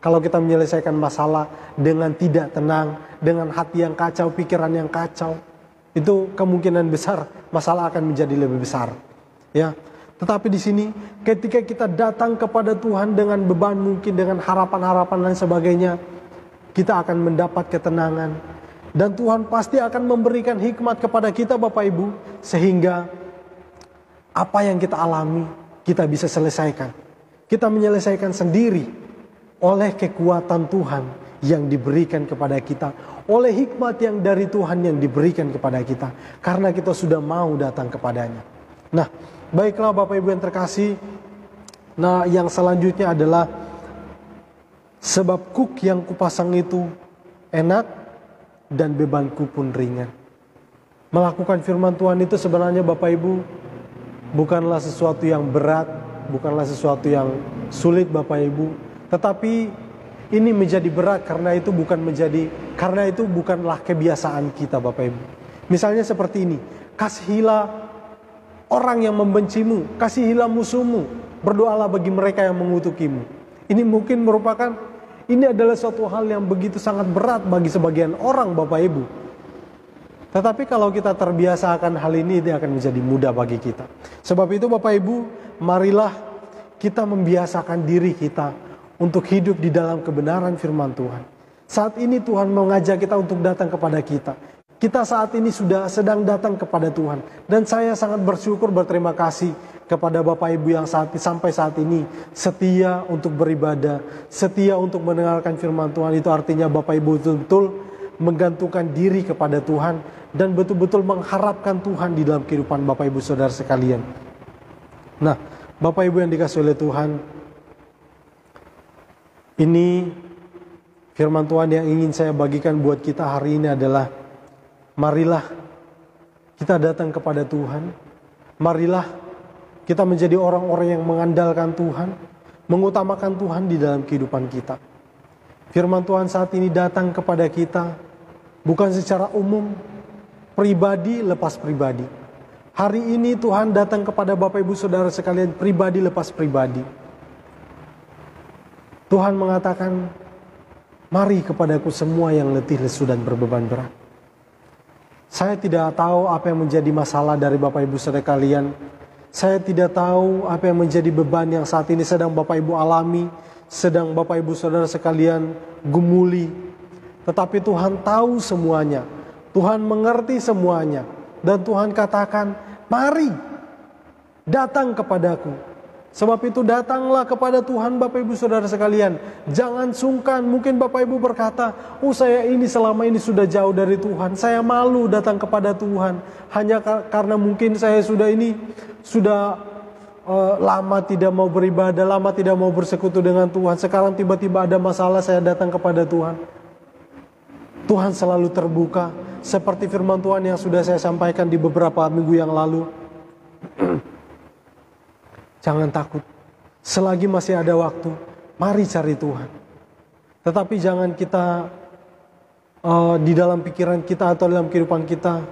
Kalau kita menyelesaikan masalah dengan tidak tenang, dengan hati yang kacau, pikiran yang kacau, itu kemungkinan besar masalah akan menjadi lebih besar. Ya, tetapi di sini ketika kita datang kepada Tuhan dengan beban, mungkin dengan harapan-harapan dan sebagainya, kita akan mendapat ketenangan. Dan Tuhan pasti akan memberikan hikmat kepada kita Bapak Ibu, sehingga apa yang kita alami kita bisa selesaikan. Kita menyelesaikan sendiri oleh kekuatan Tuhan yang diberikan kepada kita, oleh hikmat yang dari Tuhan yang diberikan kepada kita, karena kita sudah mau datang kepadanya. Nah, baiklah Bapak Ibu yang terkasih. Nah, yang selanjutnya adalah, sebab kuk yang kupasang itu enak dan bebanku pun ringan. Melakukan firman Tuhan itu sebenarnya Bapak Ibu bukanlah sesuatu yang berat, bukanlah sesuatu yang sulit Bapak Ibu. Tetapi ini menjadi berat karena itu bukanlah kebiasaan kita Bapak Ibu. Misalnya seperti ini, kasihilah orang yang membencimu, kasihilah musuhmu, berdoalah bagi mereka yang mengutukimu. Ini mungkin ini adalah suatu hal yang begitu sangat berat bagi sebagian orang Bapak Ibu. Tetapi kalau kita terbiasa akan hal ini akan menjadi mudah bagi kita. Sebab itu Bapak Ibu, marilah kita membiasakan diri kita untuk hidup di dalam kebenaran firman Tuhan. Saat ini Tuhan mengajak kita untuk datang kepada kita. Kita saat ini sudah sedang datang kepada Tuhan. Dan saya sangat bersyukur, berterima kasih kepada Bapak Ibu yang sampai saat ini setia untuk beribadah, setia untuk mendengarkan firman Tuhan. Itu artinya Bapak Ibu betul-betul menggantungkan diri kepada Tuhan dan betul-betul mengharapkan Tuhan di dalam kehidupan Bapak Ibu Saudara sekalian. Nah, Bapak Ibu yang dikasihi oleh Tuhan, ini firman Tuhan yang ingin saya bagikan buat kita hari ini adalah, marilah kita datang kepada Tuhan. Marilah kita menjadi orang-orang yang mengandalkan Tuhan, mengutamakan Tuhan di dalam kehidupan kita. Firman Tuhan saat ini datang kepada kita bukan secara umum, pribadi lepas pribadi. Hari ini Tuhan datang kepada Bapak Ibu Saudara sekalian pribadi lepas pribadi. Tuhan mengatakan, mari kepadaku semua yang letih, lesu dan berbeban berat. Saya tidak tahu apa yang menjadi masalah dari Bapak Ibu Saudara kalian. Saya tidak tahu apa yang menjadi beban yang saat ini sedang Bapak Ibu alami, sedang Bapak Ibu Saudara sekalian gumuli. Tetapi Tuhan tahu semuanya. Tuhan mengerti semuanya. Dan Tuhan katakan, mari datang kepadaku. Sebab itu datanglah kepada Tuhan Bapak Ibu Saudara sekalian. Jangan sungkan. Mungkin Bapak Ibu berkata, oh saya ini selama ini sudah jauh dari Tuhan. Saya malu datang kepada Tuhan. Hanya karena mungkin saya sudah lama tidak mau beribadah, lama tidak mau bersekutu dengan Tuhan. Sekarang tiba-tiba ada masalah, saya datang kepada Tuhan. Tuhan selalu terbuka. Seperti firman Tuhan yang sudah saya sampaikan di beberapa minggu yang lalu. Jangan takut. Selagi masih ada waktu, mari cari Tuhan. Tetapi jangan kita di dalam pikiran kita atau dalam kehidupan kita,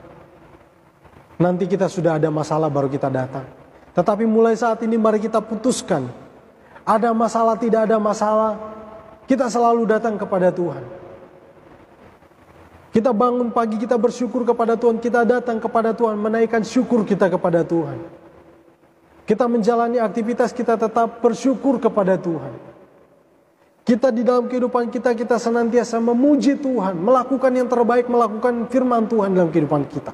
nanti kita sudah ada masalah baru kita datang. Tetapi mulai saat ini mari kita putuskan. Ada masalah, tidak ada masalah, kita selalu datang kepada Tuhan. Kita bangun pagi, kita bersyukur kepada Tuhan, kita datang kepada Tuhan, menaikkan syukur kita kepada Tuhan. Kita menjalani aktivitas, kita tetap bersyukur kepada Tuhan. Kita di dalam kehidupan kita, kita senantiasa memuji Tuhan, melakukan yang terbaik, melakukan firman Tuhan dalam kehidupan kita.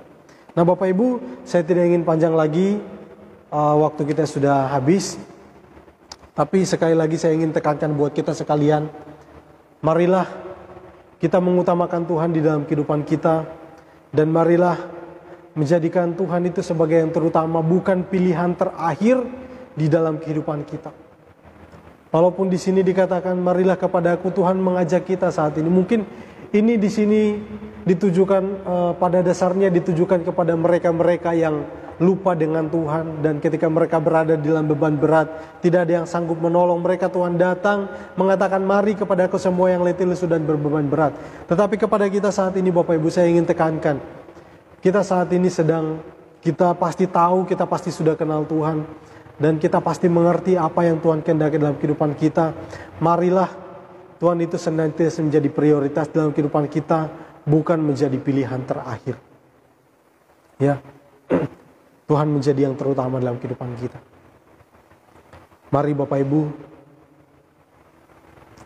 Nah Bapak Ibu, saya tidak ingin panjang lagi, waktu kita sudah habis. Tapi sekali lagi saya ingin tekankan buat kita sekalian, marilah kita mengutamakan Tuhan di dalam kehidupan kita. Dan marilah menjadikan Tuhan itu sebagai yang terutama, bukan pilihan terakhir di dalam kehidupan kita. Walaupun di sini dikatakan marilah kepadaku, Tuhan mengajak kita saat ini. Mungkin ini di sini ditujukan pada dasarnya ditujukan kepada mereka-mereka yang lupa dengan Tuhan, dan ketika mereka berada di dalam beban berat, tidak ada yang sanggup menolong mereka. Tuhan datang mengatakan, mari kepadaku semua yang letih, lesu dan berbeban berat. Tetapi kepada kita saat ini Bapak Ibu, saya ingin tekankan, kita saat ini kita pasti tahu, kita pasti sudah kenal Tuhan. Dan kita pasti mengerti apa yang Tuhan kehendaki dalam kehidupan kita. Marilah Tuhan itu senantiasa menjadi prioritas dalam kehidupan kita, bukan menjadi pilihan terakhir. Ya, Tuhan menjadi yang terutama dalam kehidupan kita. Mari Bapak Ibu,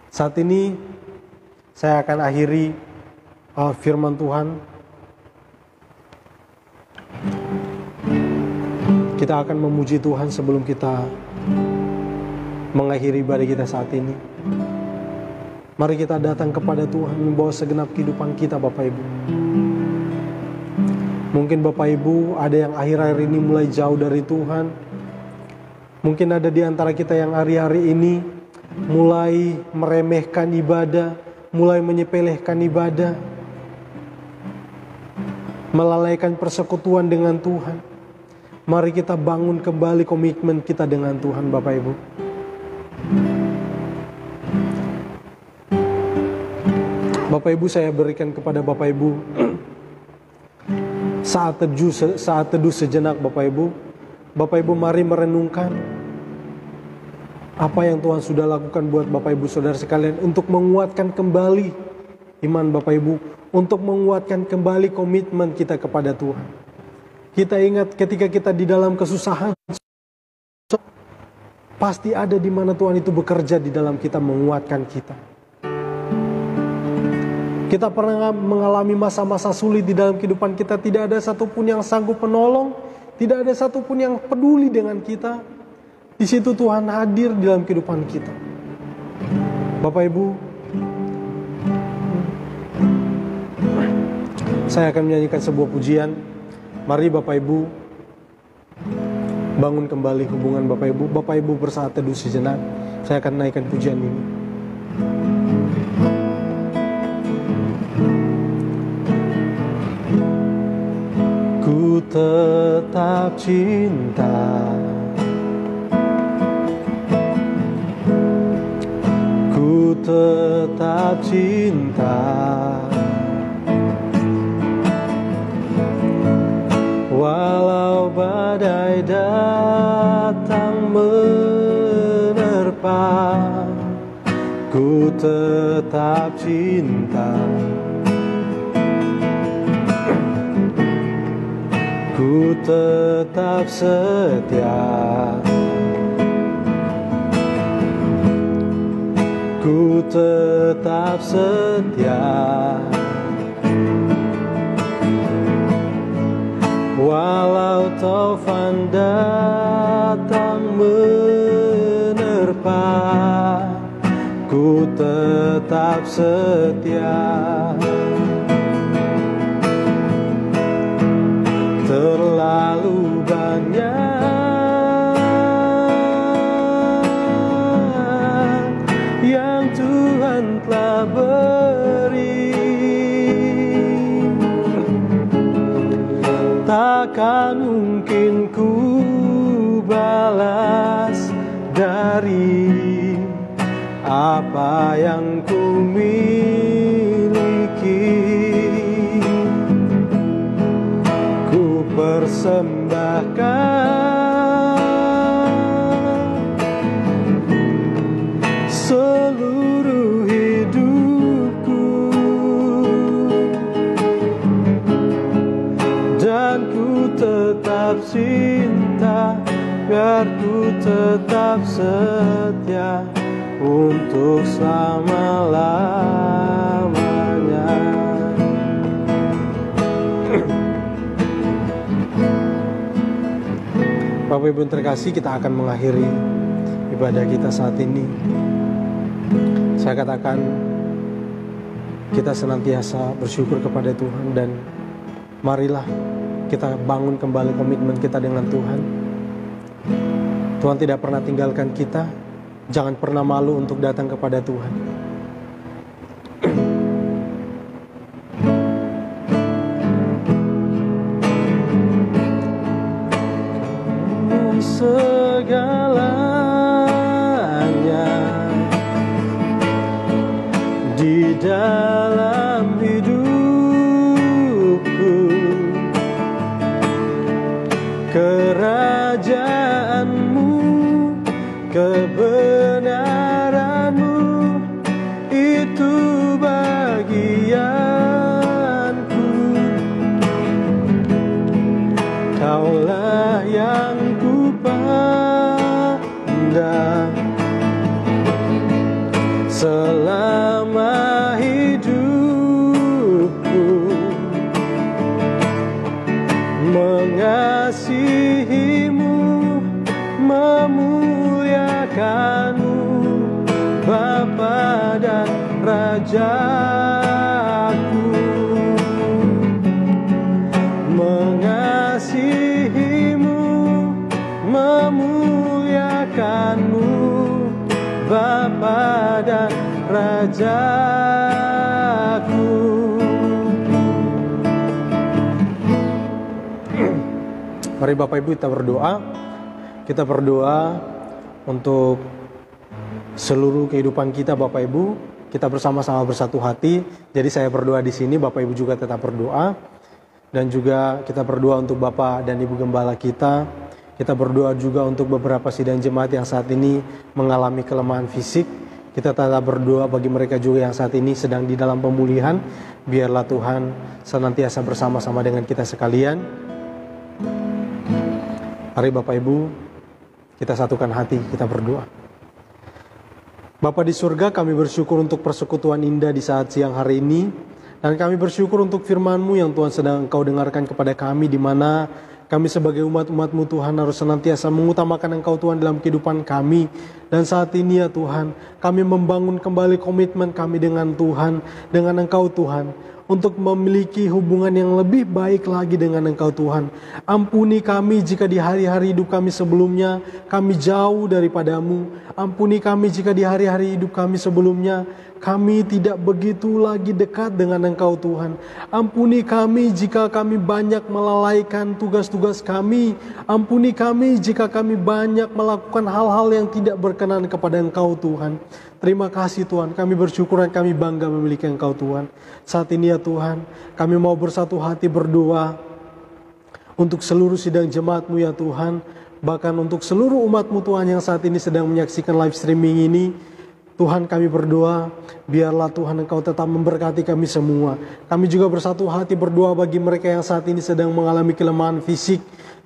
saat ini saya akan akhiri firman Tuhan. Kita akan memuji Tuhan sebelum kita mengakhiri ibadah kita saat ini. Mari kita datang kepada Tuhan membawa segenap kehidupan kita Bapak Ibu. Mungkin Bapak Ibu ada yang akhir-akhir ini mulai jauh dari Tuhan. Mungkin ada di antara kita yang hari-hari ini mulai meremehkan ibadah, mulai menyepelekan ibadah, melalaikan persekutuan dengan Tuhan. Mari kita bangun kembali komitmen kita dengan Tuhan Bapak Ibu. Bapak Ibu, saya berikan kepada Bapak Ibu saat teduh sejenak Bapak Ibu. Bapak Ibu mari merenungkan apa yang Tuhan sudah lakukan buat Bapak Ibu Saudara sekalian, untuk menguatkan kembali iman Bapak Ibu, untuk menguatkan kembali komitmen kita kepada Tuhan. Kita ingat ketika kita di dalam kesusahan, pasti ada di mana Tuhan itu bekerja di dalam kita, menguatkan kita. Kita pernah mengalami masa-masa sulit di dalam kehidupan kita. Tidak ada satupun yang sanggup menolong. Tidak ada satupun yang peduli dengan kita. Di situ Tuhan hadir di dalam kehidupan kita. Bapak Ibu, saya akan menyanyikan sebuah pujian. Mari Bapak Ibu bangun kembali hubungan Bapak Ibu. Bapak Ibu bersaat teduh sejenak. Saya akan naikkan pujian ini. Ku tetap cinta, ku tetap cinta, walau badai datang menerpa, ku tetap cinta. Ku tetap setia, ku tetap setia, walau taufan datang menerpa, ku tetap setia. Terlalu banyak yang Tuhan telah beri, takkan mungkin ku balas dari apa yang ku miliki. Persembahkan seluruh hidupku, dan ku tetap cinta, biar ku tetap setia untuk selama-lamanya. Bapak Ibu yang terkasih, kita akan mengakhiri ibadah kita saat ini. Saya katakan, kita senantiasa bersyukur kepada Tuhan, dan marilah kita bangun kembali komitmen kita dengan Tuhan. Tuhan tidak pernah tinggalkan kita. Jangan pernah malu untuk datang kepada Tuhan. Segalanya di dalam hidupku, kerajaanmu, kebenaranmu, itu bagianku. Kaulah yang selama hidupku, mengasihimu, memuliakanmu, Bapa dan Rajaku. Mengasihimu, memuliakanmu, Bapa dan Rajaku. Mari Bapak Ibu kita berdoa. Kita berdoa untuk seluruh kehidupan kita Bapak Ibu. Kita bersama-sama bersatu hati. Jadi saya berdoa di sini, Bapak Ibu juga tetap berdoa. Dan juga kita berdoa untuk Bapak dan Ibu Gembala kita. Kita berdoa juga untuk beberapa sidang jemaat yang saat ini mengalami kelemahan fisik. Kita tetap berdoa bagi mereka juga yang saat ini sedang di dalam pemulihan. Biarlah Tuhan senantiasa bersama-sama dengan kita sekalian. Mari Bapak Ibu, kita satukan hati, kita berdoa. Bapa di surga, kami bersyukur untuk persekutuan indah di saat siang hari ini. Dan kami bersyukur untuk firman-Mu yang Tuhan sedang Engkau dengarkan kepada kami, di mana kami sebagai umat-umat-Mu Tuhan harus senantiasa mengutamakan Engkau Tuhan dalam kehidupan kami. Dan saat ini ya Tuhan, kami membangun kembali komitmen kami dengan Tuhan, dengan Engkau Tuhan, untuk memiliki hubungan yang lebih baik lagi dengan Engkau Tuhan. Ampuni kami jika di hari-hari hidup kami sebelumnya kami jauh daripadamu. Ampuni kami jika di hari-hari hidup kami sebelumnya kami tidak begitu lagi dekat dengan Engkau Tuhan. Ampuni kami jika kami banyak melalaikan tugas-tugas kami. Ampuni kami jika kami banyak melakukan hal-hal yang tidak berkenan kepada Engkau Tuhan. Terima kasih Tuhan, kami bersyukur dan kami bangga memiliki Engkau Tuhan. Saat ini ya Tuhan, kami mau bersatu hati berdoa untuk seluruh sidang jemaat-Mu ya Tuhan. Bahkan untuk seluruh umat-Mu Tuhan yang saat ini sedang menyaksikan live streaming ini. Tuhan, kami berdoa, biarlah Tuhan Engkau tetap memberkati kami semua. Kami juga bersatu hati berdoa bagi mereka yang saat ini sedang mengalami kelemahan fisik.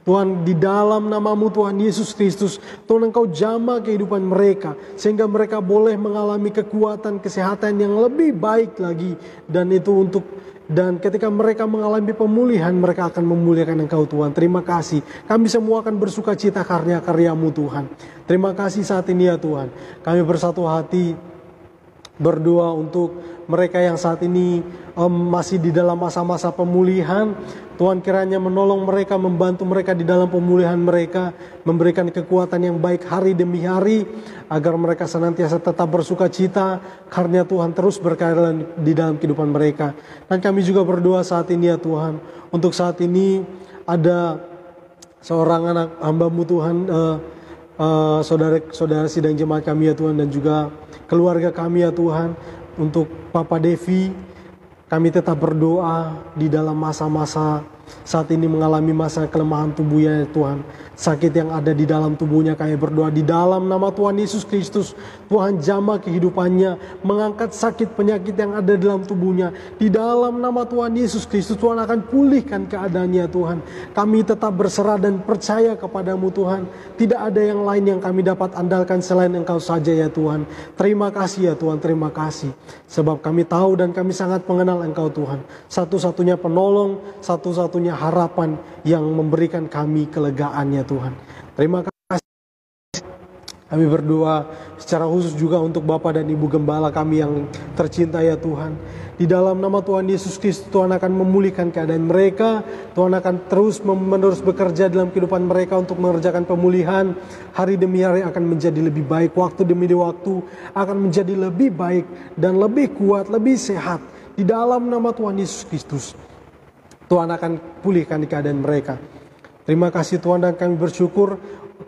Tuhan, di dalam nama-Mu Tuhan Yesus Kristus, Tuhan Engkau jamah kehidupan mereka, sehingga mereka boleh mengalami kekuatan kesehatan yang lebih baik lagi. Dan ketika mereka mengalami pemulihan, mereka akan memuliakan Engkau Tuhan. Terima kasih. Kami semua akan bersuka cita karya-karya-Mu Tuhan. Terima kasih saat ini ya Tuhan. Kami bersatu hati berdoa untuk mereka yang saat ini masih di dalam masa-masa pemulihan. Tuhan kiranya menolong mereka, membantu mereka di dalam pemulihan mereka, memberikan kekuatan yang baik hari demi hari, agar mereka senantiasa tetap bersuka cita, karena Tuhan terus berkarya di dalam kehidupan mereka. Dan kami juga berdoa saat ini ya Tuhan, untuk saat ini ada seorang anak hamba-Mu Tuhan, saudara sidang jemaat kami ya Tuhan, dan juga keluarga kami ya Tuhan, untuk Papa Devi. Kami tetap berdoa di dalam masa-masa saat ini mengalami masa kelemahan tubuhnya ya Tuhan. Sakit yang ada di dalam tubuhnya, kami berdoa di dalam nama Tuhan Yesus Kristus. Tuhan jamah kehidupannya, mengangkat sakit penyakit yang ada dalam tubuhnya. Di dalam nama Tuhan Yesus Kristus, Tuhan akan pulihkan keadaannya Tuhan. Kami tetap berserah dan percaya kepadamu Tuhan. Tidak ada yang lain yang kami dapat andalkan selain Engkau saja ya Tuhan. Terima kasih ya Tuhan, terima kasih. Sebab kami tahu dan kami sangat mengenal Engkau Tuhan. Satu-satunya penolong, satu-satunya harapan yang memberikan kami kelegaannya Tuhan. Terima kasih. Kami berdoa secara khusus juga untuk Bapak dan Ibu Gembala kami yang tercinta ya Tuhan. Di dalam nama Tuhan Yesus Kristus, Tuhan akan memulihkan keadaan mereka. Tuhan akan terus menerus bekerja dalam kehidupan mereka untuk mengerjakan pemulihan. Hari demi hari akan menjadi lebih baik. Waktu demi waktu akan menjadi lebih baik dan lebih kuat, lebih sehat. Di dalam nama Tuhan Yesus Kristus, Tuhan akan pulihkan keadaan mereka. Terima kasih Tuhan, dan kami bersyukur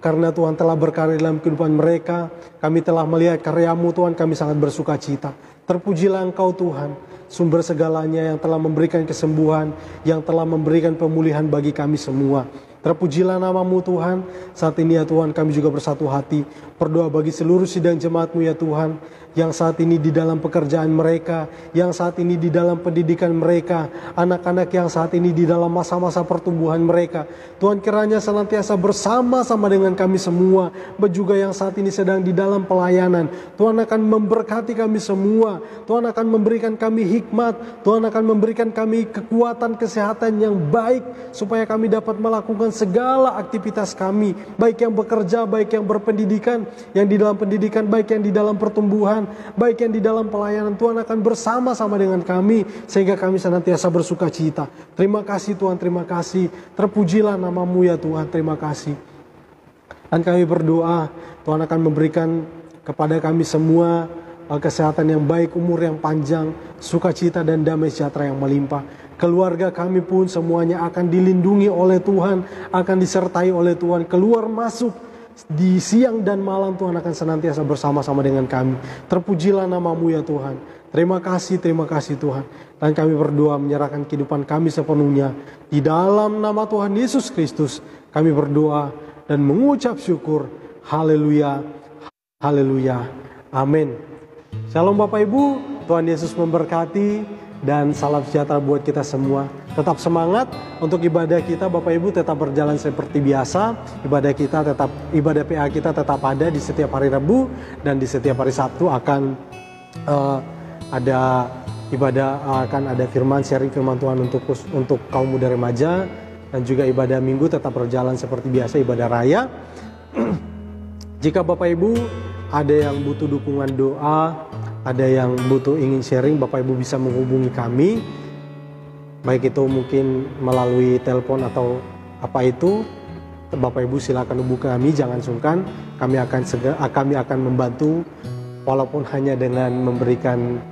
karena Tuhan telah berkarya dalam kehidupan mereka. Kami telah melihat karya-Mu Tuhan, kami sangat bersuka cita. Terpujilah Engkau Tuhan, sumber segalanya, yang telah memberikan kesembuhan, yang telah memberikan pemulihan bagi kami semua. Terpujilah nama-Mu Tuhan. Saat ini ya Tuhan, kami juga bersatu hati berdoa bagi seluruh sidang jemaat-Mu ya Tuhan, yang saat ini di dalam pekerjaan mereka, yang saat ini di dalam pendidikan mereka, anak-anak yang saat ini di dalam masa-masa pertumbuhan mereka. Tuhan kiranya senantiasa bersama-sama dengan kami semua, juga yang saat ini sedang di dalam pelayanan. Tuhan akan memberkati kami semua. Tuhan akan memberikan kami hikmat. Tuhan akan memberikan kami kekuatan kesehatan yang baik, supaya kami dapat melakukan segala aktivitas kami, baik yang bekerja, baik yang berpendidikan, yang di dalam pendidikan, baik yang di dalam pertumbuhan, baik yang di dalam pelayanan. Tuhan akan bersama-sama dengan kami, sehingga kami senantiasa bersuka cita. Terima kasih Tuhan, terima kasih. Terpujilah nama-Mu ya Tuhan, terima kasih. Dan kami berdoa, Tuhan akan memberikan kepada kami semua kesehatan yang baik, umur yang panjang, sukacita dan damai sejahtera yang melimpah. Keluarga kami pun semuanya akan dilindungi oleh Tuhan, akan disertai oleh Tuhan. Keluar masuk di siang dan malam, Tuhan akan senantiasa bersama-sama dengan kami. Terpujilah nama-Mu ya Tuhan. Terima kasih Tuhan. Dan kami berdoa menyerahkan kehidupan kami sepenuhnya. Di dalam nama Tuhan Yesus Kristus, kami berdoa dan mengucap syukur. Haleluya, haleluya, amin. Shalom Bapak Ibu, Tuhan Yesus memberkati. Dan salam sejahtera buat kita semua. Tetap semangat untuk ibadah kita Bapak Ibu, tetap berjalan seperti biasa. Ibadah PA kita tetap ada di setiap hari Rabu, dan di setiap hari Sabtu akan ada ibadah akan ada firman, sharing firman Tuhan untuk kaum muda remaja, dan juga ibadah minggu tetap berjalan seperti biasa, ibadah raya. Jika Bapak Ibu ada yang butuh dukungan doa, ada yang butuh ingin sharing, Bapak Ibu bisa menghubungi kami. Baik itu mungkin melalui telepon atau apa itu, Bapak Ibu silakan hubungi kami, jangan sungkan. Kami akan membantu, walaupun hanya dengan memberikan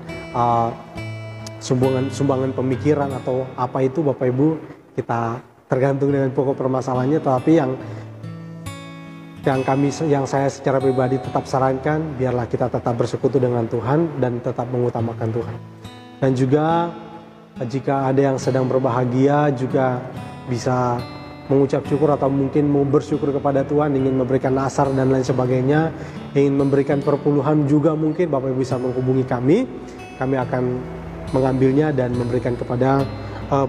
sumbangan pemikiran atau apa itu, Bapak Ibu, kita tergantung dengan pokok permasalahannya. Tetapi yang saya secara pribadi tetap sarankan, biarlah kita tetap bersekutu dengan Tuhan dan tetap mengutamakan Tuhan. Dan juga jika ada yang sedang berbahagia juga bisa mengucap syukur atau mungkin mau bersyukur kepada Tuhan, ingin memberikan nasar dan lain sebagainya, ingin memberikan perpuluhan juga mungkin, Bapak Ibu bisa menghubungi kami. Kami akan mengambilnya dan memberikan kepada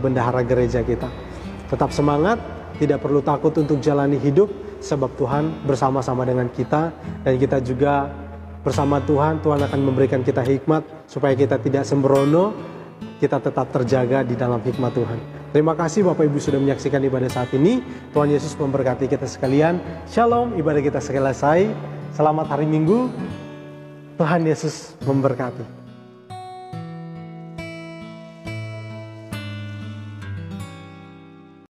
bendahara gereja kita. Tetap semangat, tidak perlu takut untuk jalani hidup, sebab Tuhan bersama-sama dengan kita, dan kita juga bersama Tuhan. Tuhan akan memberikan kita hikmat supaya kita tidak sembrono, kita tetap terjaga di dalam hikmat Tuhan. Terima kasih Bapak Ibu sudah menyaksikan ibadah saat ini. Tuhan Yesus memberkati kita sekalian. Shalom, ibadah kita selesai. Selamat hari Minggu. Tuhan Yesus memberkati.